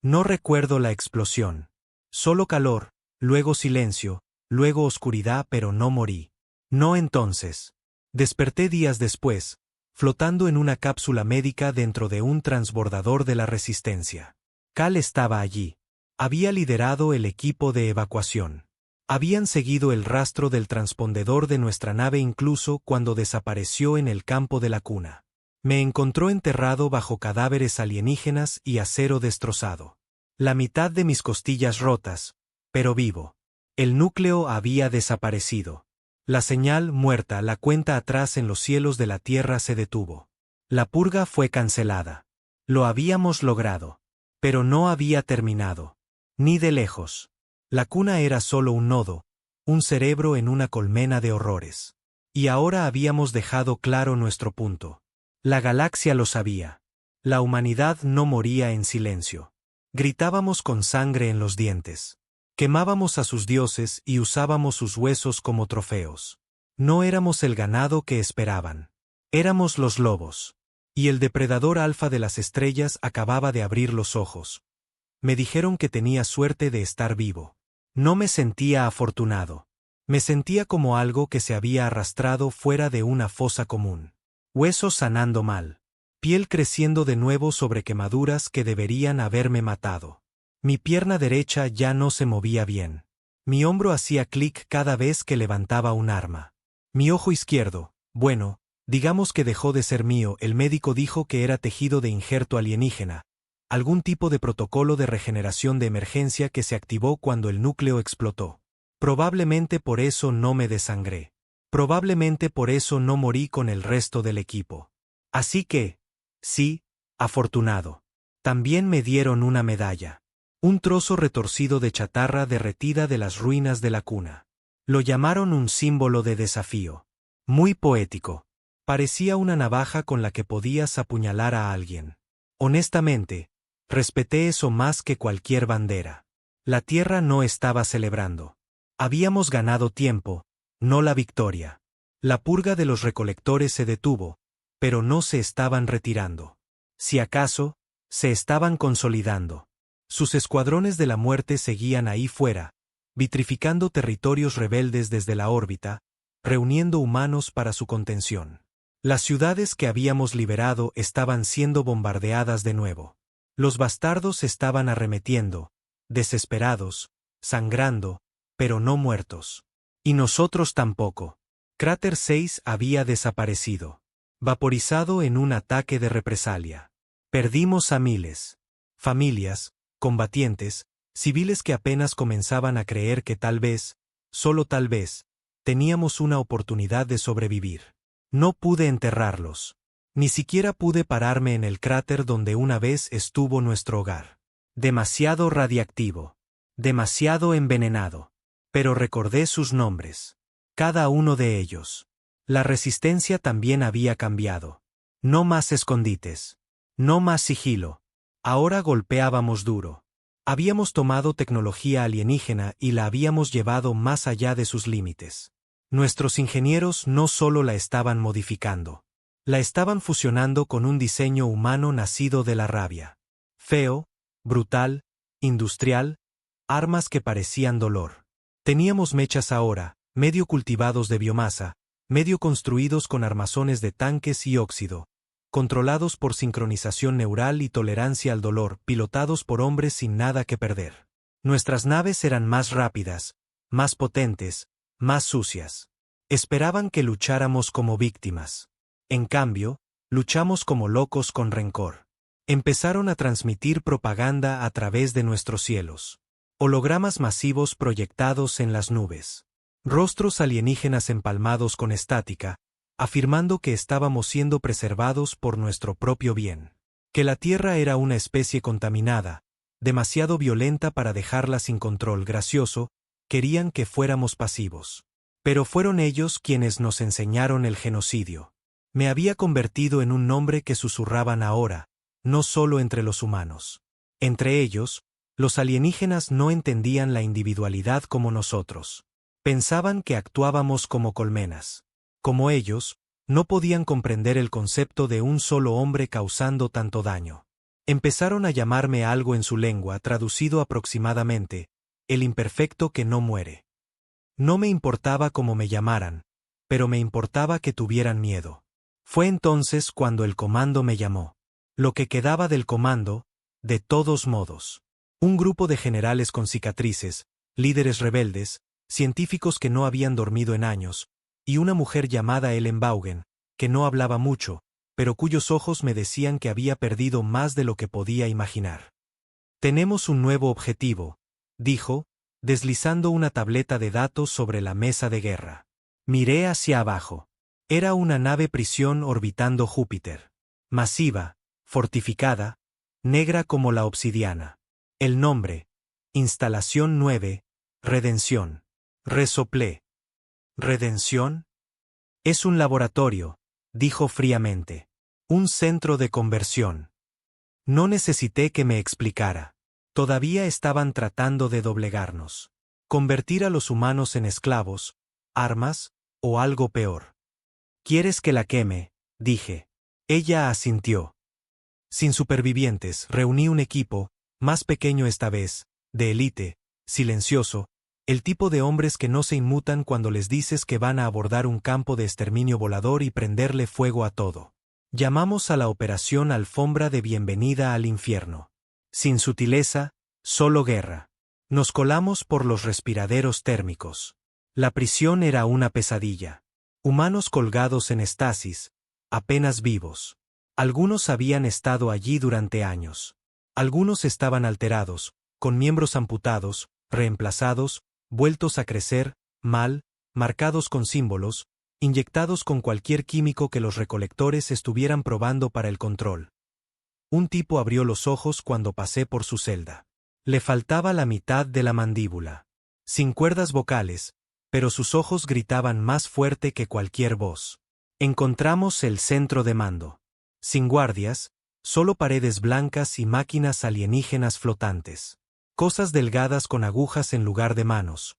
No recuerdo la explosión. Solo calor, luego silencio, luego oscuridad, pero no morí. No entonces. Desperté días después, flotando en una cápsula médica dentro de un transbordador de la Resistencia. Cal estaba allí. Había liderado el equipo de evacuación. Habían seguido el rastro del transpondedor de nuestra nave incluso cuando desapareció en el campo de la cuna. Me encontró enterrado bajo cadáveres alienígenas y acero destrozado. La mitad de mis costillas rotas, pero vivo. El núcleo había desaparecido. La señal muerta, la cuenta atrás en los cielos de la Tierra se detuvo. La purga fue cancelada. Lo habíamos logrado. Pero no había terminado. Ni de lejos. La cuna era solo un nodo, un cerebro en una colmena de horrores. Y ahora habíamos dejado claro nuestro punto. La galaxia lo sabía. La humanidad no moría en silencio. Gritábamos con sangre en los dientes. Quemábamos a sus dioses y usábamos sus huesos como trofeos. No éramos el ganado que esperaban. Éramos los lobos. Y el depredador alfa de las estrellas acababa de abrir los ojos. Me dijeron que tenía suerte de estar vivo. No me sentía afortunado. Me sentía como algo que se había arrastrado fuera de una fosa común. Huesos sanando mal. Piel creciendo de nuevo sobre quemaduras que deberían haberme matado. Mi pierna derecha ya no se movía bien. Mi hombro hacía clic cada vez que levantaba un arma. Mi ojo izquierdo, bueno, digamos que dejó de ser mío. El médico dijo que era tejido de injerto alienígena, algún tipo de protocolo de regeneración de emergencia que se activó cuando el núcleo explotó. Probablemente por eso no me desangré. Probablemente por eso no morí con el resto del equipo. Así que, sí, afortunado. También me dieron una medalla. Un trozo retorcido de chatarra derretida de las ruinas de la cuna. Lo llamaron un símbolo de desafío. Muy poético. Parecía una navaja con la que podías apuñalar a alguien. Honestamente, respeté eso más que cualquier bandera. La Tierra no estaba celebrando. Habíamos ganado tiempo, no la victoria. La purga de los recolectores se detuvo, pero no se estaban retirando. Si acaso, se estaban consolidando. Sus escuadrones de la muerte seguían ahí fuera, vitrificando territorios rebeldes desde la órbita, reuniendo humanos para su contención. Las ciudades que habíamos liberado estaban siendo bombardeadas de nuevo. Los bastardos estaban arremetiendo, desesperados, sangrando, pero no muertos. Y nosotros tampoco. Cráter 6 había desaparecido. Vaporizado en un ataque de represalia. Perdimos a miles. Familias, combatientes, civiles que apenas comenzaban a creer que tal vez, solo tal vez, teníamos una oportunidad de sobrevivir. No pude enterrarlos. Ni siquiera pude pararme en el cráter donde una vez estuvo nuestro hogar. Demasiado radiactivo. Demasiado envenenado. Pero recordé sus nombres. Cada uno de ellos. La resistencia también había cambiado. No más escondites. No más sigilo. Ahora golpeábamos duro. Habíamos tomado tecnología alienígena y la habíamos llevado más allá de sus límites. Nuestros ingenieros no solo la estaban modificando. La estaban fusionando con un diseño humano nacido de la rabia. Feo, brutal, industrial, armas que parecían dolor. Teníamos mechas ahora, medio cultivados de biomasa, medio construidos con armazones de tanques y óxido, controlados por sincronización neural y tolerancia al dolor, pilotados por hombres sin nada que perder. Nuestras naves eran más rápidas, más potentes, más sucias. Esperaban que lucháramos como víctimas. En cambio, luchamos como locos con rencor. Empezaron a transmitir propaganda a través de nuestros cielos. Hologramas masivos proyectados en las nubes. Rostros alienígenas empalmados con estática, afirmando que estábamos siendo preservados por nuestro propio bien. Que la Tierra era una especie contaminada, demasiado violenta para dejarla sin control. Gracioso, querían que fuéramos pasivos. Pero fueron ellos quienes nos enseñaron el genocidio. Me había convertido en un nombre que susurraban ahora, no solo entre los humanos. Entre ellos, los alienígenas no entendían la individualidad como nosotros. Pensaban que actuábamos como colmenas. Como ellos, no podían comprender el concepto de un solo hombre causando tanto daño. Empezaron a llamarme algo en su lengua, traducido aproximadamente, el imperfecto que no muere. No me importaba cómo me llamaran, pero me importaba que tuvieran miedo. Fue entonces cuando el comando me llamó. Lo que quedaba del comando, de todos modos. Un grupo de generales con cicatrices, líderes rebeldes, científicos que no habían dormido en años, y una mujer llamada Ellen Baugen, que no hablaba mucho, pero cuyos ojos me decían que había perdido más de lo que podía imaginar. Tenemos un nuevo objetivo, dijo, deslizando una tableta de datos sobre la mesa de guerra. Miré hacia abajo. Era una nave prisión orbitando Júpiter. Masiva, fortificada, negra como la obsidiana. El nombre: Instalación 9, Redención. Resoplé. ¿Redención? Es un laboratorio, dijo fríamente. Un centro de conversión. No necesité que me explicara. Todavía estaban tratando de doblegarnos. Convertir a los humanos en esclavos, armas, o algo peor. ¿Quieres que la queme?, dije. Ella asintió. Sin supervivientes, reuní un equipo, más pequeño esta vez, de élite, silencioso, el tipo de hombres que no se inmutan cuando les dices que van a abordar un campo de exterminio volador y prenderle fuego a todo. Llamamos a la operación Alfombra de Bienvenida al Infierno. Sin sutileza, solo guerra. Nos colamos por los respiraderos térmicos. La prisión era una pesadilla. Humanos colgados en estasis, apenas vivos. Algunos habían estado allí durante años. Algunos estaban alterados, con miembros amputados, reemplazados, vueltos a crecer, mal, marcados con símbolos, inyectados con cualquier químico que los recolectores estuvieran probando para el control. Un tipo abrió los ojos cuando pasé por su celda. Le faltaba la mitad de la mandíbula. Sin cuerdas vocales, pero sus ojos gritaban más fuerte que cualquier voz. Encontramos el centro de mando. Sin guardias, solo paredes blancas y máquinas alienígenas flotantes. Cosas delgadas con agujas en lugar de manos.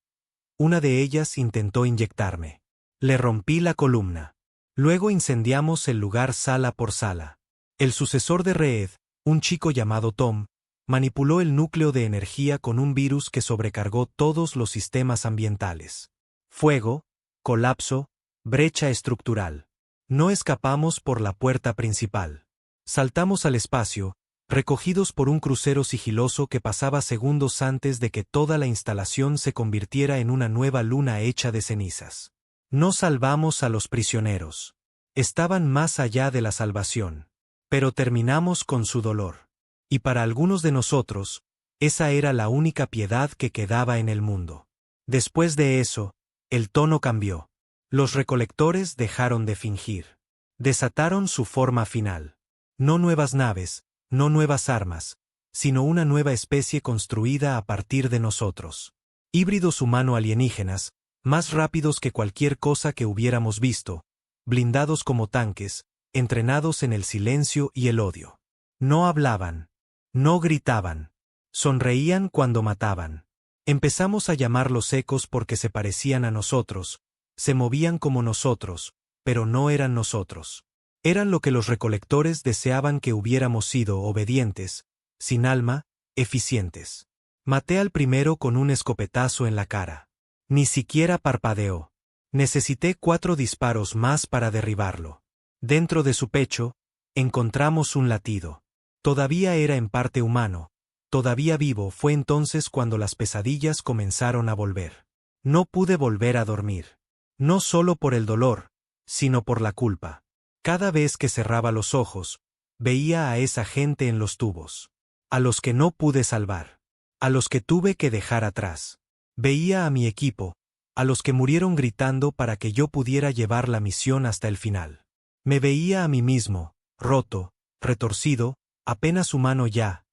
Una de ellas intentó inyectarme. Le rompí la columna. Luego incendiamos el lugar sala por sala. El sucesor de Reed, un chico llamado Tom, manipuló el núcleo de energía con un virus que sobrecargó todos los sistemas ambientales. Fuego, colapso, brecha estructural. No escapamos por la puerta principal. Saltamos al espacio, recogidos por un crucero sigiloso que pasaba segundos antes de que toda la instalación se convirtiera en una nueva luna hecha de cenizas. No salvamos a los prisioneros. Estaban más allá de la salvación. Pero terminamos con su dolor. Y para algunos de nosotros, esa era la única piedad que quedaba en el mundo. Después de eso, el tono cambió. Los recolectores dejaron de fingir. Desataron su forma final. No nuevas naves, no nuevas armas, sino una nueva especie construida a partir de nosotros. Híbridos humano-alienígenas, más rápidos que cualquier cosa que hubiéramos visto, blindados como tanques, entrenados en el silencio y el odio. No hablaban. No gritaban. Sonreían cuando mataban. Empezamos a llamarlos ecos porque se parecían a nosotros, se movían como nosotros, pero no eran nosotros. Eran lo que los recolectores deseaban que hubiéramos sido: obedientes, sin alma, eficientes. Maté al primero con un escopetazo en la cara. Ni siquiera parpadeó. Necesité 4 disparos más para derribarlo. Dentro de su pecho, encontramos un latido. Todavía era en parte humano, todavía vivo. Fue entonces cuando las pesadillas comenzaron a volver. No pude volver a dormir. No solo por el dolor, sino por la culpa. Cada vez que cerraba los ojos, veía a esa gente en los tubos. A los que no pude salvar. A los que tuve que dejar atrás. Veía a mi equipo, a los que murieron gritando para que yo pudiera llevar la misión hasta el final. Me veía a mí mismo, roto, retorcido, apenas humano ya.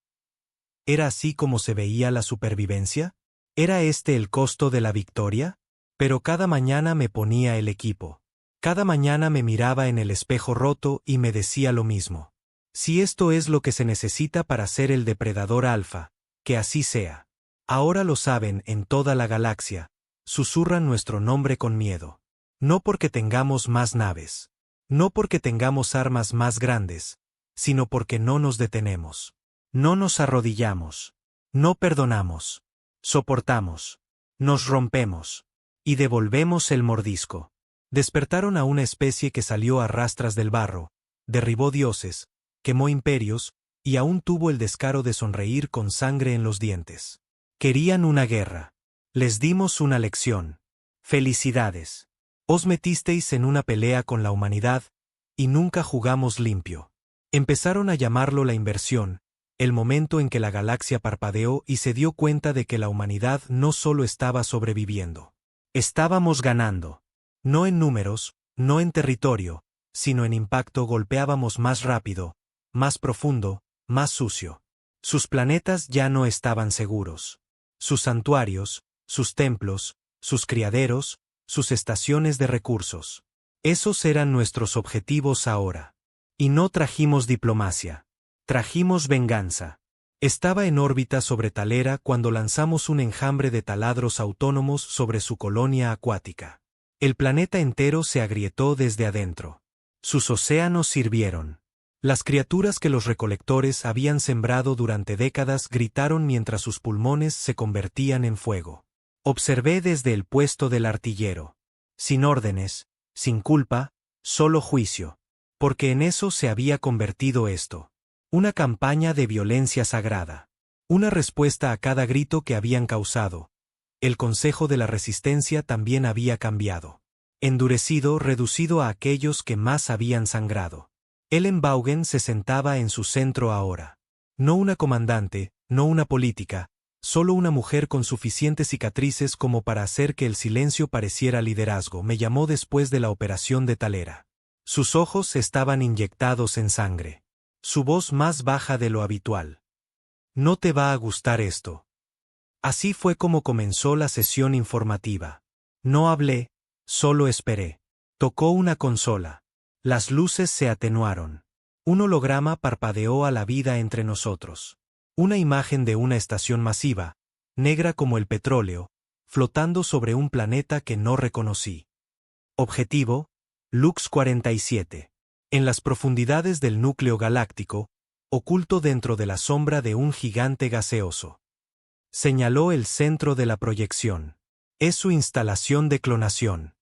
¿Era así como se veía la supervivencia? ¿Era este el costo de la victoria? Pero cada mañana me ponía el equipo. Cada mañana me miraba en el espejo roto y me decía lo mismo. Si esto es lo que se necesita para ser el depredador alfa, que así sea. Ahora lo saben en toda la galaxia, susurran nuestro nombre con miedo. No porque tengamos más naves. No porque tengamos armas más grandes, sino porque no nos detenemos. No nos arrodillamos. No perdonamos. Soportamos. Nos rompemos. Y devolvemos el mordisco. Despertaron a una especie que salió a rastras del barro, derribó dioses, quemó imperios, y aún tuvo el descaro de sonreír con sangre en los dientes. Querían una guerra. Les dimos una lección. Felicidades. Os metisteis en una pelea con la humanidad, y nunca jugamos limpio. Empezaron a llamarlo la inversión, el momento en que la galaxia parpadeó y se dio cuenta de que la humanidad no solo estaba sobreviviendo. Estábamos ganando. No en números, no en territorio, sino en impacto. Golpeábamos más rápido, más profundo, más sucio. Sus planetas ya no estaban seguros. Sus santuarios, sus templos, sus criaderos, sus estaciones de recursos. Esos eran nuestros objetivos ahora. Y no trajimos diplomacia. Trajimos venganza. Estaba en órbita sobre Talera cuando lanzamos un enjambre de taladros autónomos sobre su colonia acuática. El planeta entero se agrietó desde adentro. Sus océanos sirvieron. Las criaturas que los recolectores habían sembrado durante décadas gritaron mientras sus pulmones se convertían en fuego. Observé desde el puesto del artillero. Sin órdenes, sin culpa, solo juicio. Porque en eso se había convertido esto. Una campaña de violencia sagrada. Una respuesta a cada grito que habían causado. El Consejo de la Resistencia también había cambiado. Endurecido, reducido a aquellos que más habían sangrado. Ellen Vaughan se sentaba en su centro ahora. No una comandante, no una política, solo una mujer con suficientes cicatrices como para hacer que el silencio pareciera liderazgo. Me llamó después de la operación de Talera. Sus ojos estaban inyectados en sangre. Su voz más baja de lo habitual. No te va a gustar esto. Así fue como comenzó la sesión informativa. No hablé, solo esperé. Tocó una consola. Las luces se atenuaron. Un holograma parpadeó a la vida entre nosotros. Una imagen de una estación masiva, negra como el petróleo, flotando sobre un planeta que no reconocí. Objetivo, Lux 47. En las profundidades del núcleo galáctico, oculto dentro de la sombra de un gigante gaseoso. Señaló el centro de la proyección. Es su instalación de clonación.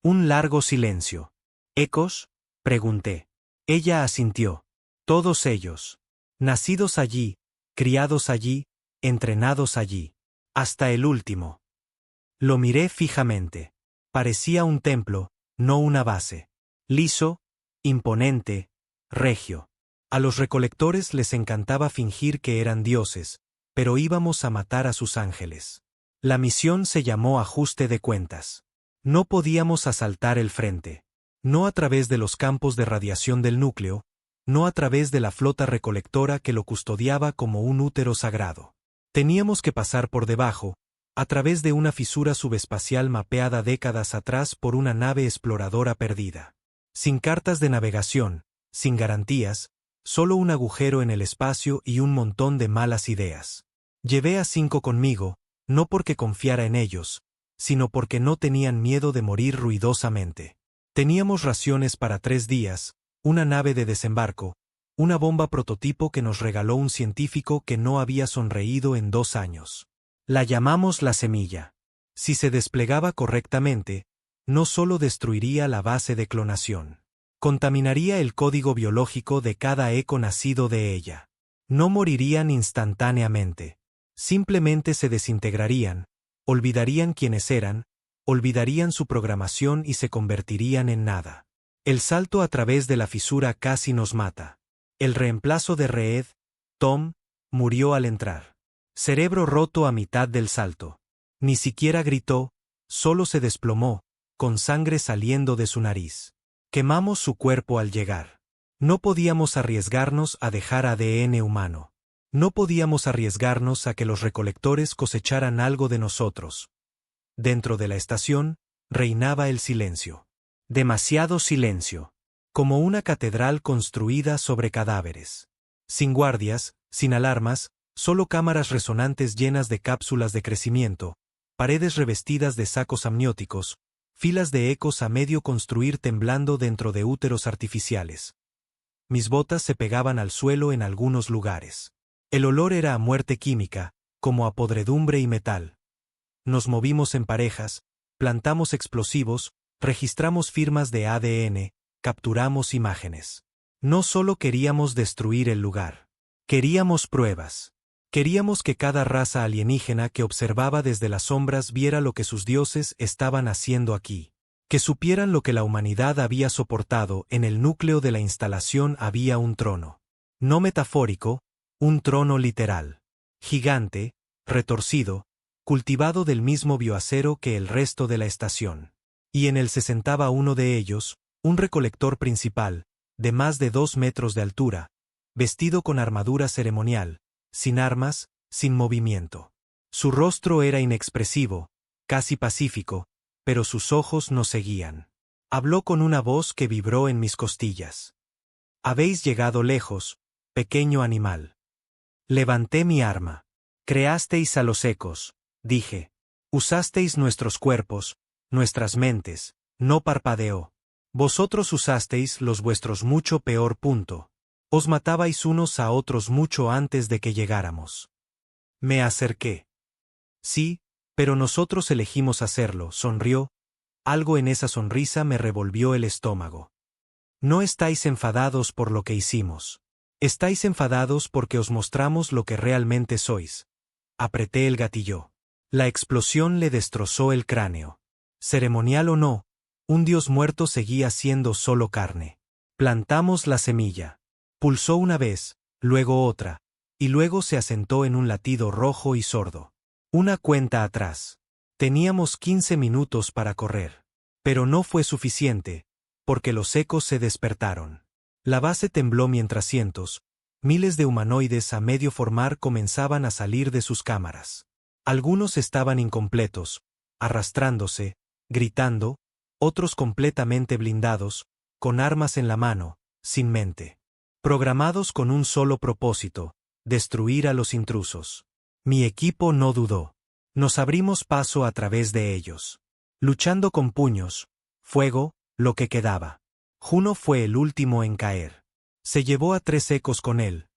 Un largo silencio. ¿Ecos? Pregunté. Ella asintió. Todos ellos. Nacidos allí, criados allí, entrenados allí. Hasta el último. Lo miré fijamente. Parecía un templo, no una base. Liso, imponente, regio. A los recolectores les encantaba fingir que eran dioses, pero íbamos a matar a sus ángeles. La misión se llamó ajuste de cuentas. No podíamos asaltar el frente. No a través de los campos de radiación del núcleo, no a través de la flota recolectora que lo custodiaba como un útero sagrado. Teníamos que pasar por debajo, a través de una fisura subespacial mapeada décadas atrás por una nave exploradora perdida. Sin cartas de navegación, sin garantías, solo un agujero en el espacio y un montón de malas ideas. Llevé a 5 conmigo, no porque confiara en ellos, sino porque no tenían miedo de morir ruidosamente. Teníamos raciones para 3 días, una nave de desembarco, una bomba prototipo que nos regaló un científico que no había sonreído en 2 años. La llamamos la semilla. Si se desplegaba correctamente, no solo destruiría la base de clonación, contaminaría el código biológico de cada eco nacido de ella. No morirían instantáneamente. Simplemente se desintegrarían, olvidarían quiénes eran, olvidarían su programación y se convertirían en nada. El salto a través de la fisura casi nos mata. El reemplazo de Reed, Tom, murió al entrar. Cerebro roto a mitad del salto. Ni siquiera gritó, solo se desplomó, con sangre saliendo de su nariz. Quemamos su cuerpo al llegar. No podíamos arriesgarnos a dejar ADN humano. No podíamos arriesgarnos a que los recolectores cosecharan algo de nosotros. Dentro de la estación, reinaba el silencio. Demasiado silencio. Como una catedral construida sobre cadáveres. Sin guardias, sin alarmas, solo cámaras resonantes llenas de cápsulas de crecimiento, paredes revestidas de sacos amnióticos, filas de ecos a medio construir temblando dentro de úteros artificiales. Mis botas se pegaban al suelo en algunos lugares. El olor era a muerte química, como a podredumbre y metal. Nos movimos en parejas, plantamos explosivos, registramos firmas de ADN, capturamos imágenes. No solo queríamos destruir el lugar. Queríamos pruebas. Queríamos que cada raza alienígena que observaba desde las sombras viera lo que sus dioses estaban haciendo aquí. Que supieran lo que la humanidad había soportado. En el núcleo de la instalación había un trono. No metafórico, un trono literal. Gigante, retorcido, cultivado del mismo bioacero que el resto de la estación. Y en él se sentaba uno de ellos, un recolector principal, de más de 2 metros de altura, vestido con armadura ceremonial, sin armas, sin movimiento. Su rostro era inexpresivo, casi pacífico, pero sus ojos nos seguían. Habló con una voz que vibró en mis costillas. Habéis llegado lejos, pequeño animal. Levanté mi arma. Creasteis a los ecos, dije. Usasteis nuestros cuerpos, nuestras mentes, no parpadeó. Vosotros usasteis los vuestros mucho peor punto. Os matabais unos a otros mucho antes de que llegáramos. Me acerqué. Sí, pero nosotros elegimos hacerlo, sonrió. Algo en esa sonrisa me revolvió el estómago. No estáis enfadados por lo que hicimos. Estáis enfadados porque os mostramos lo que realmente sois. Apreté el gatillo. La explosión le destrozó el cráneo. Ceremonial o no, un dios muerto seguía siendo solo carne. Plantamos la semilla. Pulsó una vez, luego otra, y luego se asentó en un latido rojo y sordo. Una cuenta atrás. Teníamos 15 minutos para correr. Pero no fue suficiente, porque los ecos se despertaron. La base tembló mientras cientos, miles de humanoides a medio formar comenzaban a salir de sus cámaras. Algunos estaban incompletos, arrastrándose, gritando, otros completamente blindados, con armas en la mano, sin mente. Programados con un solo propósito, destruir a los intrusos. Mi equipo no dudó. Nos abrimos paso a través de ellos. Luchando con puños, fuego, lo que quedaba. Juno fue el último en caer. Se llevó a 3 ecos con él,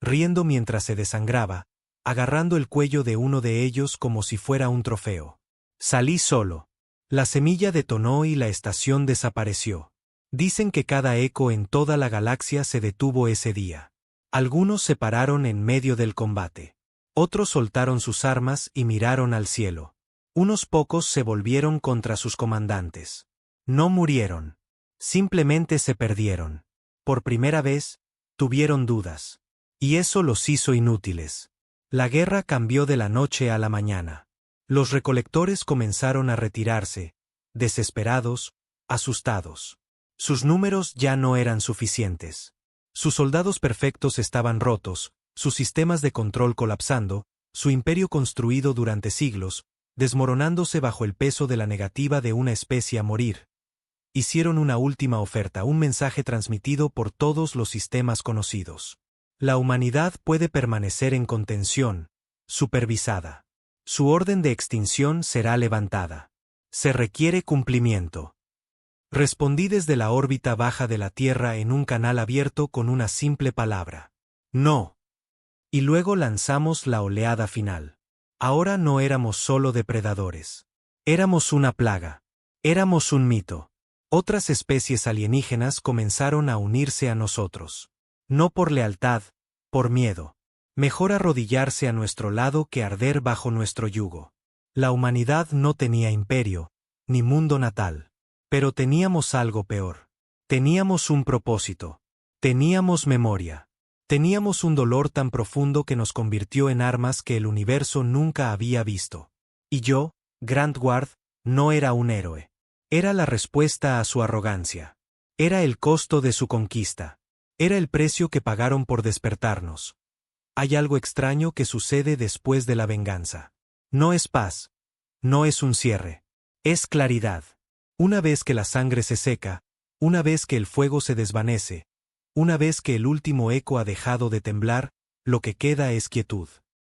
riendo mientras se desangraba, agarrando el cuello de uno de ellos como si fuera un trofeo. Salí solo. La semilla detonó y la estación desapareció. Dicen que cada eco en toda la galaxia se detuvo ese día. Algunos se pararon en medio del combate. Otros soltaron sus armas y miraron al cielo. Unos pocos se volvieron contra sus comandantes. No murieron. Simplemente se perdieron. Por primera vez, tuvieron dudas. Y eso los hizo inútiles. La guerra cambió de la noche a la mañana. Los recolectores comenzaron a retirarse, desesperados, asustados. Sus números ya no eran suficientes. Sus soldados perfectos estaban rotos, sus sistemas de control colapsando, su imperio construido durante siglos, desmoronándose bajo el peso de la negativa de una especie a morir. Hicieron una última oferta, un mensaje transmitido por todos los sistemas conocidos. La humanidad puede permanecer en contención, supervisada. Su orden de extinción será levantada. Se requiere cumplimiento. Respondí desde la órbita baja de la Tierra en un canal abierto con una simple palabra. No. Y luego lanzamos la oleada final. Ahora no éramos solo depredadores. Éramos una plaga. Éramos un mito. Otras especies alienígenas comenzaron a unirse a nosotros. No por lealtad, por miedo. Mejor arrodillarse a nuestro lado que arder bajo nuestro yugo. La humanidad no tenía imperio, ni mundo natal. Pero teníamos algo peor. Teníamos un propósito. Teníamos memoria. Teníamos un dolor tan profundo que nos convirtió en armas que el universo nunca había visto. Y yo, Grant Ward, no era un héroe. Era la respuesta a su arrogancia. Era el costo de su conquista. Era el precio que pagaron por despertarnos. Hay algo extraño que sucede después de la venganza. No es paz. No es un cierre. Es claridad. Una vez que la sangre se seca, una vez que el fuego se desvanece, una vez que el último eco ha dejado de temblar, lo que queda es quietud.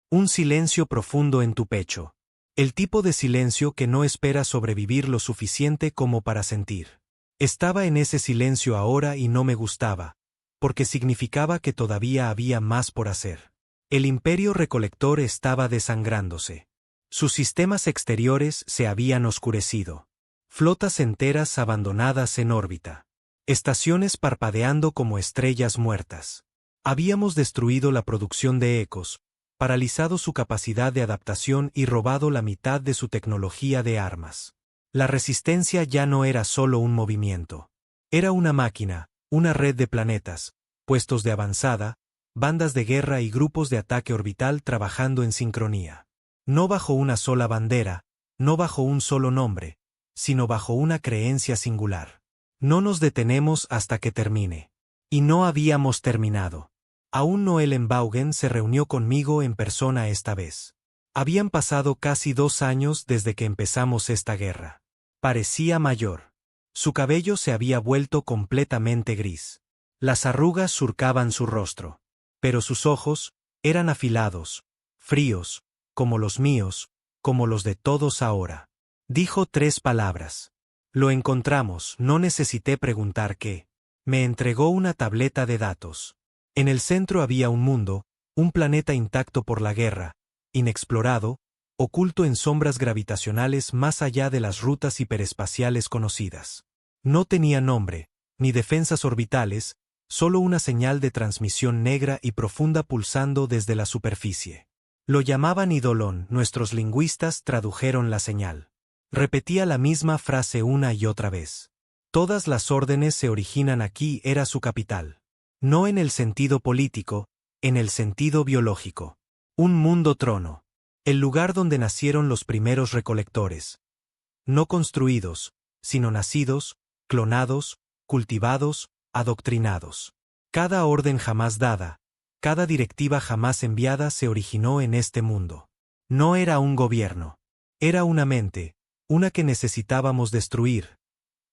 Un silencio profundo en tu pecho. El tipo de silencio que no espera sobrevivir lo suficiente como para sentir. Estaba en ese silencio ahora y no me gustaba, porque significaba que todavía había más por hacer. El imperio recolector estaba desangrándose. Sus sistemas exteriores se habían oscurecido. Flotas enteras abandonadas en órbita. Estaciones parpadeando como estrellas muertas. Habíamos destruido la producción de ecos, paralizado su capacidad de adaptación y robado la mitad de su tecnología de armas. La resistencia ya no era solo un movimiento. Era una máquina, una red de planetas, puestos de avanzada, bandas de guerra y grupos de ataque orbital trabajando en sincronía. No bajo una sola bandera, no bajo un solo nombre, sino bajo una creencia singular. No nos detenemos hasta que termine. Y no habíamos terminado. Aún no Ellenbogen se reunió conmigo en persona esta vez. Habían pasado casi 2 años desde que empezamos esta guerra. Parecía mayor. Su cabello se había vuelto completamente gris. Las arrugas surcaban su rostro. Pero sus ojos eran afilados, fríos, como los míos, como los de todos ahora. Dijo 3 palabras. Lo encontramos, no necesité preguntar qué. Me entregó una tableta de datos. En el centro había un mundo, un planeta intacto por la guerra, inexplorado, oculto en sombras gravitacionales más allá de las rutas hiperespaciales conocidas. No tenía nombre, ni defensas orbitales, solo una señal de transmisión negra y profunda pulsando desde la superficie. Lo llamaban Eidolon, nuestros lingüistas tradujeron la señal. Repetía la misma frase una y otra vez. Todas las órdenes se originan aquí, era su capital. No en el sentido político, en el sentido biológico. Un mundo trono. El lugar donde nacieron los primeros recolectores. No construidos, sino nacidos, clonados, cultivados, adoctrinados. Cada orden jamás dada, cada directiva jamás enviada se originó en este mundo. No era un gobierno. Era una mente, una que necesitábamos destruir.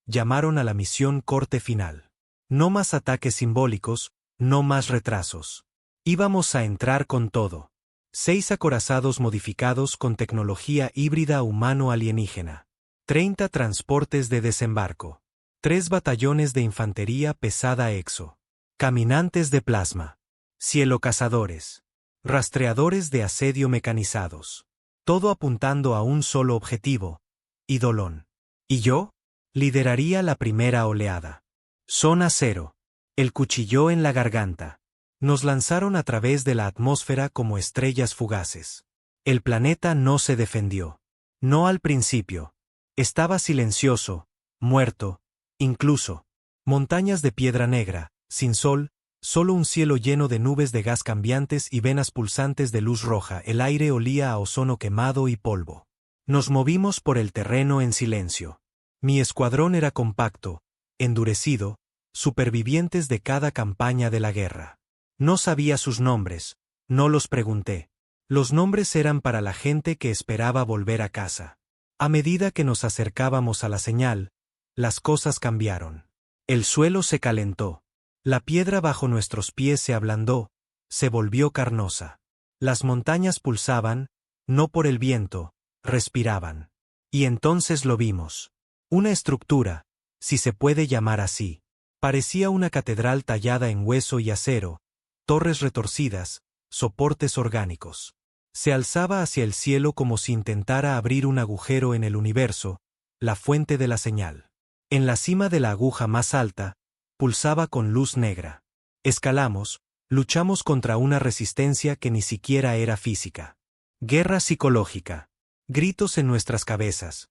Llamaron a la misión corte final. No más ataques simbólicos, no más retrasos. Íbamos a entrar con todo. 6 acorazados modificados con tecnología híbrida humano-alienígena. 30 transportes de desembarco. 3 batallones de infantería pesada exo. Caminantes de plasma. Cielocazadores. Rastreadores de asedio mecanizados. Todo apuntando a un solo objetivo. Eidolon. ¿Y yo? Lideraría la primera oleada. Zona 0. El cuchillo en la garganta. Nos lanzaron a través de la atmósfera como estrellas fugaces. El planeta no se defendió. No al principio. Estaba silencioso, muerto, incluso. Montañas de piedra negra, sin sol, solo un cielo lleno de nubes de gas cambiantes y venas pulsantes de luz roja. El aire olía a ozono quemado y polvo. Nos movimos por el terreno en silencio. Mi escuadrón era compacto, endurecido, supervivientes de cada campaña de la guerra. No sabía sus nombres, no los pregunté. Los nombres eran para la gente que esperaba volver a casa. A medida que nos acercábamos a la señal, las cosas cambiaron. El suelo se calentó. La piedra bajo nuestros pies se ablandó, se volvió carnosa. Las montañas pulsaban, no por el viento, respiraban. Y entonces lo vimos. Una estructura, si se puede llamar así. Parecía una catedral tallada en hueso y acero, torres retorcidas, soportes orgánicos. Se alzaba hacia el cielo como si intentara abrir un agujero en el universo, la fuente de la señal. En la cima de la aguja más alta, pulsaba con luz negra. Escalamos, luchamos contra una resistencia que ni siquiera era física. Guerra psicológica. Gritos en nuestras cabezas.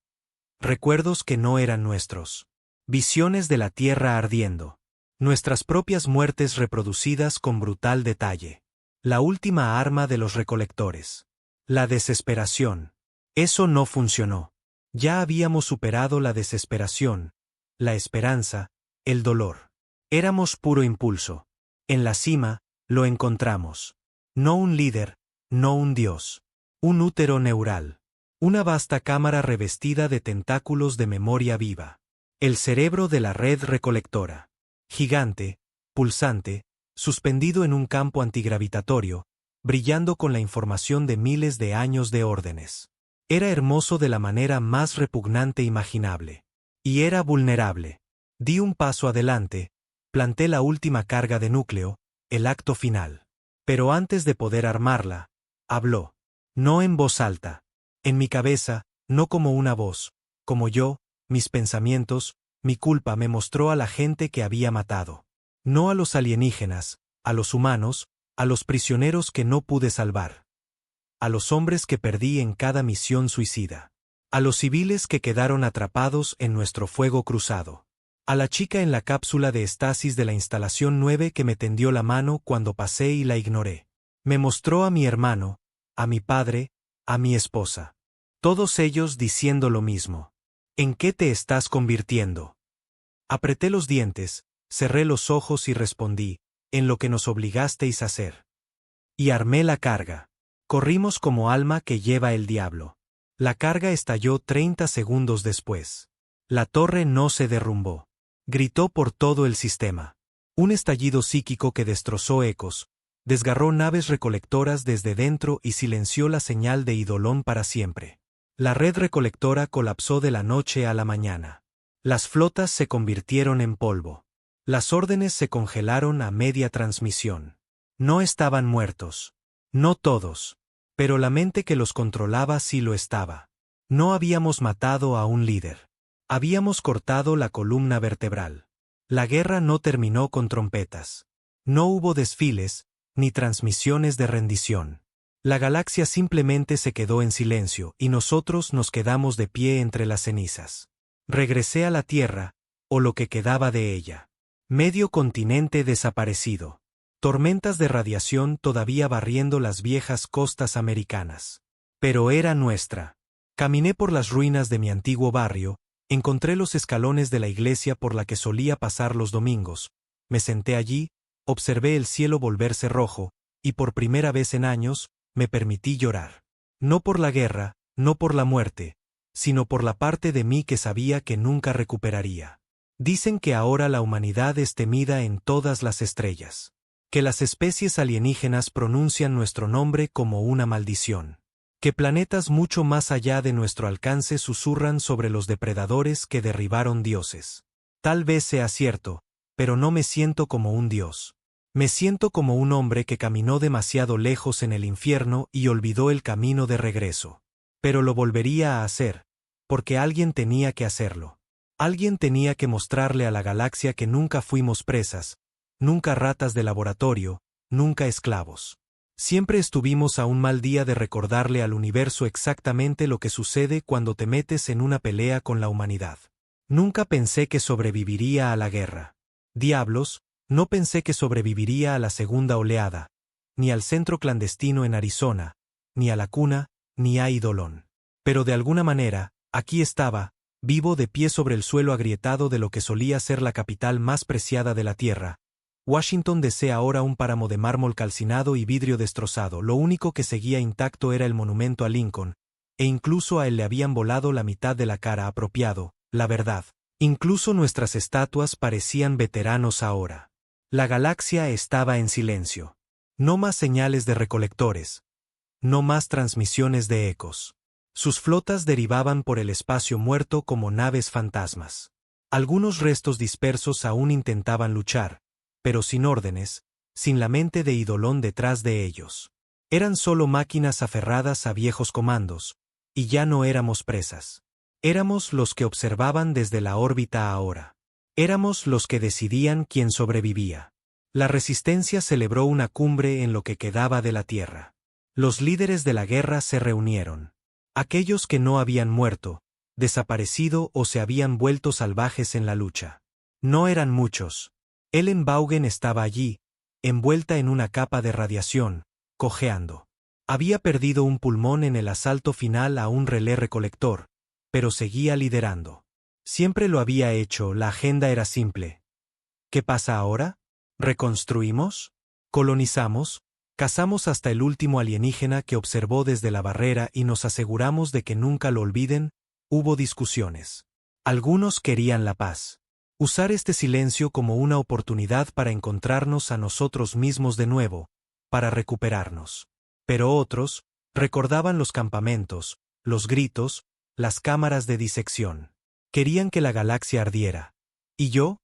Recuerdos que no eran nuestros. Visiones de la tierra ardiendo. Nuestras propias muertes reproducidas con brutal detalle. La última arma de los recolectores. La desesperación. Eso no funcionó. Ya habíamos superado la desesperación, la esperanza, el dolor. Éramos puro impulso. En la cima, lo encontramos. No un líder, no un dios. Un útero neural. Una vasta cámara revestida de tentáculos de memoria viva. El cerebro de la red recolectora. Gigante, pulsante, suspendido en un campo antigravitatorio, brillando con la información de miles de años de órdenes. Era hermoso de la manera más repugnante imaginable. Y era vulnerable. Di un paso adelante, planté la última carga de núcleo, el acto final. Pero antes de poder armarla, habló. No en voz alta. En mi cabeza, no como una voz, como yo, mis pensamientos, mi culpa me mostró a la gente que había matado. No a los alienígenas, a los humanos, a los prisioneros que no pude salvar. A los hombres que perdí en cada misión suicida. A los civiles que quedaron atrapados en nuestro fuego cruzado. A la chica en la cápsula de estasis de la instalación 9 que me tendió la mano cuando pasé y la ignoré. Me mostró a mi hermano, a mi padre, a mi esposa. Todos ellos diciendo lo mismo. ¿En qué te estás convirtiendo? Apreté los dientes, cerré los ojos y respondí, en lo que nos obligasteis a hacer. Y armé la carga. Corrimos como alma que lleva el diablo. La carga estalló 30 segundos después. La torre no se derrumbó. Gritó por todo el sistema. Un estallido psíquico que destrozó ecos, desgarró naves recolectoras desde dentro y silenció la señal de Eidolon para siempre. La red recolectora colapsó de la noche a la mañana. Las flotas se convirtieron en polvo. Las órdenes se congelaron a media transmisión. No estaban muertos. No todos. Pero la mente que los controlaba sí lo estaba. No habíamos matado a un líder. Habíamos cortado la columna vertebral. La guerra no terminó con trompetas. No hubo desfiles, ni transmisiones de rendición. La galaxia simplemente se quedó en silencio y nosotros nos quedamos de pie entre las cenizas. Regresé a la Tierra, o lo que quedaba de ella. Medio continente desaparecido. Tormentas de radiación todavía barriendo las viejas costas americanas. Pero era nuestra. Caminé por las ruinas de mi antiguo barrio, encontré los escalones de la iglesia por la que solía pasar los domingos, me senté allí, observé el cielo volverse rojo, y por primera vez en años, me permití llorar. No por la guerra, no por la muerte, sino por la parte de mí que sabía que nunca recuperaría. Dicen que ahora la humanidad es temida en todas las estrellas. Que las especies alienígenas pronuncian nuestro nombre como una maldición. Que planetas mucho más allá de nuestro alcance susurran sobre los depredadores que derribaron dioses. Tal vez sea cierto, pero no me siento como un dios. Me siento como un hombre que caminó demasiado lejos en el infierno y olvidó el camino de regreso. Pero lo volvería a hacer, porque alguien tenía que hacerlo. Alguien tenía que mostrarle a la galaxia que nunca fuimos presas, nunca ratas de laboratorio, nunca esclavos. Siempre estuvimos a un mal día de recordarle al universo exactamente lo que sucede cuando te metes en una pelea con la humanidad. Nunca pensé que sobreviviría a la guerra. Diablos, no pensé que sobreviviría a la segunda oleada, ni al centro clandestino en Arizona, ni a la cuna, ni a Eidolon. Pero de alguna manera, aquí estaba, vivo de pie sobre el suelo agrietado de lo que solía ser la capital más preciada de la Tierra. Washington DC ahora un páramo de mármol calcinado y vidrio destrozado, lo único que seguía intacto era el monumento a Lincoln, e incluso a él le habían volado la mitad de la cara apropiado, la verdad. Incluso nuestras estatuas parecían veteranos ahora. La galaxia estaba en silencio. No más señales de recolectores. No más transmisiones de ecos. Sus flotas derivaban por el espacio muerto como naves fantasmas. Algunos restos dispersos aún intentaban luchar, pero sin órdenes, sin la mente de Eidolon detrás de ellos. Eran solo máquinas aferradas a viejos comandos, y ya no éramos presas. Éramos los que observaban desde la órbita ahora. Éramos los que decidían quién sobrevivía. La resistencia celebró una cumbre en lo que quedaba de la Tierra. Los líderes de la guerra se reunieron. Aquellos que no habían muerto, desaparecido o se habían vuelto salvajes en la lucha. No eran muchos. Ellen Baugen estaba allí, envuelta en una capa de radiación, cojeando. Había perdido un pulmón en el asalto final a un relé recolector, pero seguía liderando. Siempre lo había hecho, la agenda era simple. ¿Qué pasa ahora? ¿Reconstruimos? ¿Colonizamos? Cazamos hasta el último alienígena que observó desde la barrera y nos aseguramos de que nunca lo olviden. Hubo discusiones. Algunos querían la paz. Usar este silencio como una oportunidad para encontrarnos a nosotros mismos de nuevo, para recuperarnos. Pero otros recordaban los campamentos, los gritos, las cámaras de disección. Querían que la galaxia ardiera. Y yo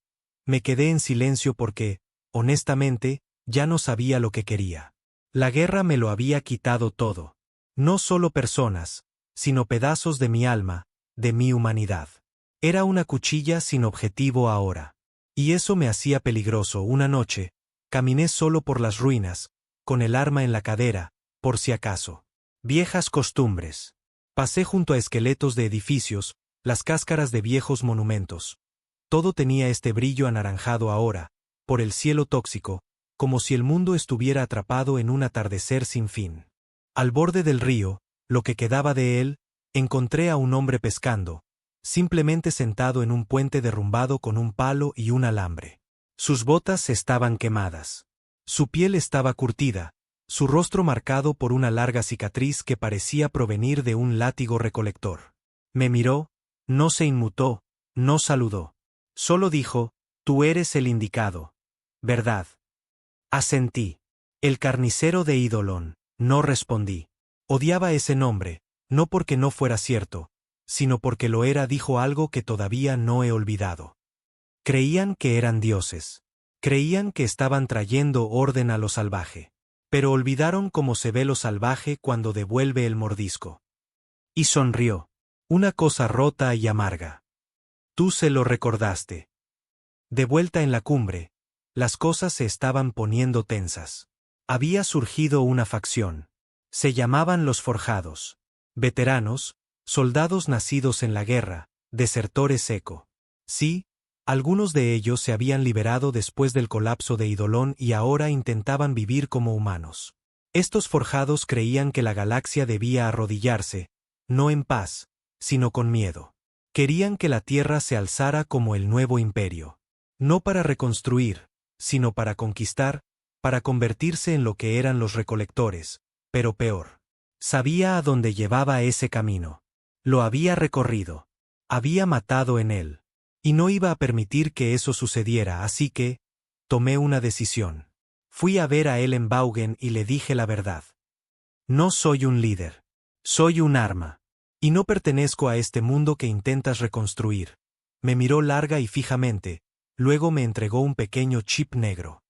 me quedé en silencio porque, honestamente, ya no sabía lo que quería. La guerra me lo había quitado todo. No solo personas, sino pedazos de mi alma, de mi humanidad. Era una cuchilla sin objetivo ahora. Y eso me hacía peligroso. Una noche, caminé solo por las ruinas, con el arma en la cadera, por si acaso. Viejas costumbres. Pasé junto a esqueletos de edificios, las cáscaras de viejos monumentos. Todo tenía este brillo anaranjado ahora, por el cielo tóxico, como si el mundo estuviera atrapado en un atardecer sin fin. Al borde del río, lo que quedaba de él, encontré a un hombre pescando, simplemente sentado en un puente derrumbado con un palo y un alambre. Sus botas estaban quemadas. Su piel estaba curtida, su rostro marcado por una larga cicatriz que parecía provenir de un látigo recolector. Me miró, no se inmutó, no saludó. Solo dijo, «Tú eres el indicado, ¿verdad?» Asentí. El carnicero de Eidolon, no respondí. Odiaba ese nombre, no porque no fuera cierto, sino porque lo era. Dijo algo que todavía no he olvidado. Creían que eran dioses. Creían que estaban trayendo orden a lo salvaje. Pero olvidaron cómo se ve lo salvaje cuando devuelve el mordisco. Y sonrió. Una cosa rota y amarga. Tú se lo recordaste. De vuelta en la cumbre, las cosas se estaban poniendo tensas. Había surgido una facción. Se llamaban los Forjados. Veteranos, soldados nacidos en la guerra, desertores eco. Sí, algunos de ellos se habían liberado después del colapso de Eidolon y ahora intentaban vivir como humanos. Estos Forjados creían que la galaxia debía arrodillarse, no en paz, sino con miedo. Querían que la Tierra se alzara como el nuevo imperio. No para reconstruir, sino para conquistar, para convertirse en lo que eran los recolectores, pero peor. Sabía a dónde llevaba ese camino. Lo había recorrido. Había matado en él. Y no iba a permitir que eso sucediera, así que tomé una decisión. Fui a ver a Ellenbaugen y le dije la verdad. No soy un líder. Soy un arma. Y no pertenezco a este mundo que intentas reconstruir. Me miró larga y fijamente, luego me entregó un pequeño chip negro.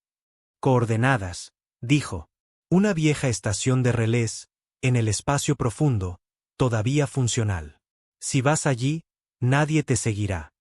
Coordenadas, dijo. Una vieja estación de relés, en el espacio profundo, todavía funcional. Si vas allí, nadie te seguirá.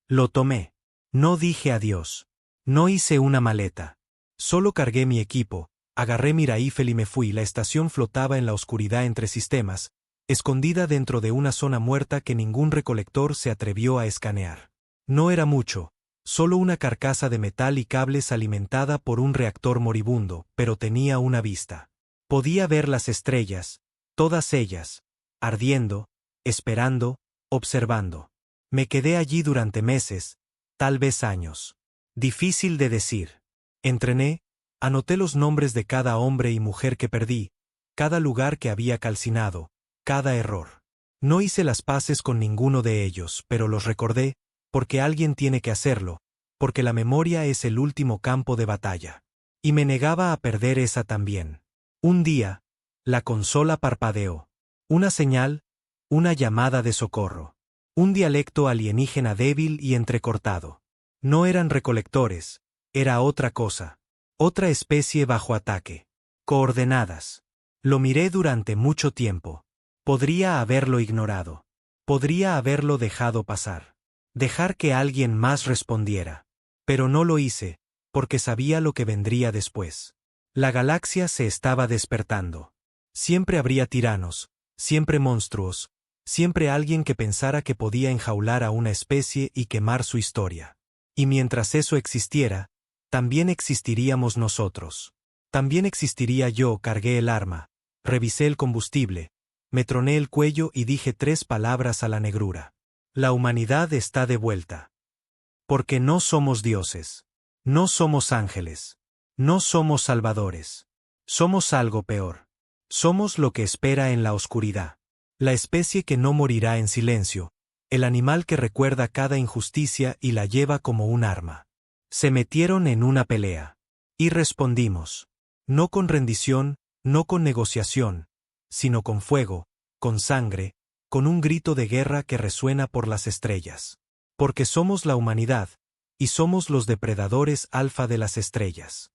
Lo tomé. No dije adiós. No hice una maleta. Solo cargué mi equipo, agarré mi rifle y me fui. La estación flotaba en la oscuridad entre sistemas, escondida dentro de una zona muerta que ningún recolector se atrevió a escanear. No era mucho, solo una carcasa de metal y cables alimentada por un reactor moribundo, pero tenía una vista. Podía ver las estrellas, todas ellas, ardiendo, esperando, observando. Me quedé allí durante meses, tal vez años. Difícil de decir. Entrené, anoté los nombres de cada hombre y mujer que perdí, cada lugar que había calcinado, cada error. No hice las paces con ninguno de ellos, pero los recordé, porque alguien tiene que hacerlo, porque la memoria es el último campo de batalla. Y me negaba a perder esa también. Un día, la consola parpadeó. Una señal, una llamada de socorro. Un dialecto alienígena débil y entrecortado. No eran recolectores, era otra cosa. Otra especie bajo ataque. Coordenadas. Lo miré durante mucho tiempo. Podría haberlo ignorado. Podría haberlo dejado pasar. Dejar que alguien más respondiera. Pero no lo hice, porque sabía lo que vendría después. La galaxia se estaba despertando. Siempre habría tiranos, siempre monstruos, siempre alguien que pensara que podía enjaular a una especie y quemar su historia. Y mientras eso existiera, también existiríamos nosotros. También existiría yo. Cargué el arma, revisé el combustible, me troné el cuello y dije 3 palabras a la negrura. La humanidad está de vuelta. Porque no somos dioses. No somos ángeles. No somos salvadores. Somos algo peor. Somos lo que espera en la oscuridad. La especie que no morirá en silencio, el animal que recuerda cada injusticia y la lleva como un arma. Se metieron en una pelea. Y respondimos. No con rendición, no con negociación, sino con fuego, con sangre, con un grito de guerra que resuena por las estrellas. Porque somos la humanidad, y somos los depredadores alfa de las estrellas.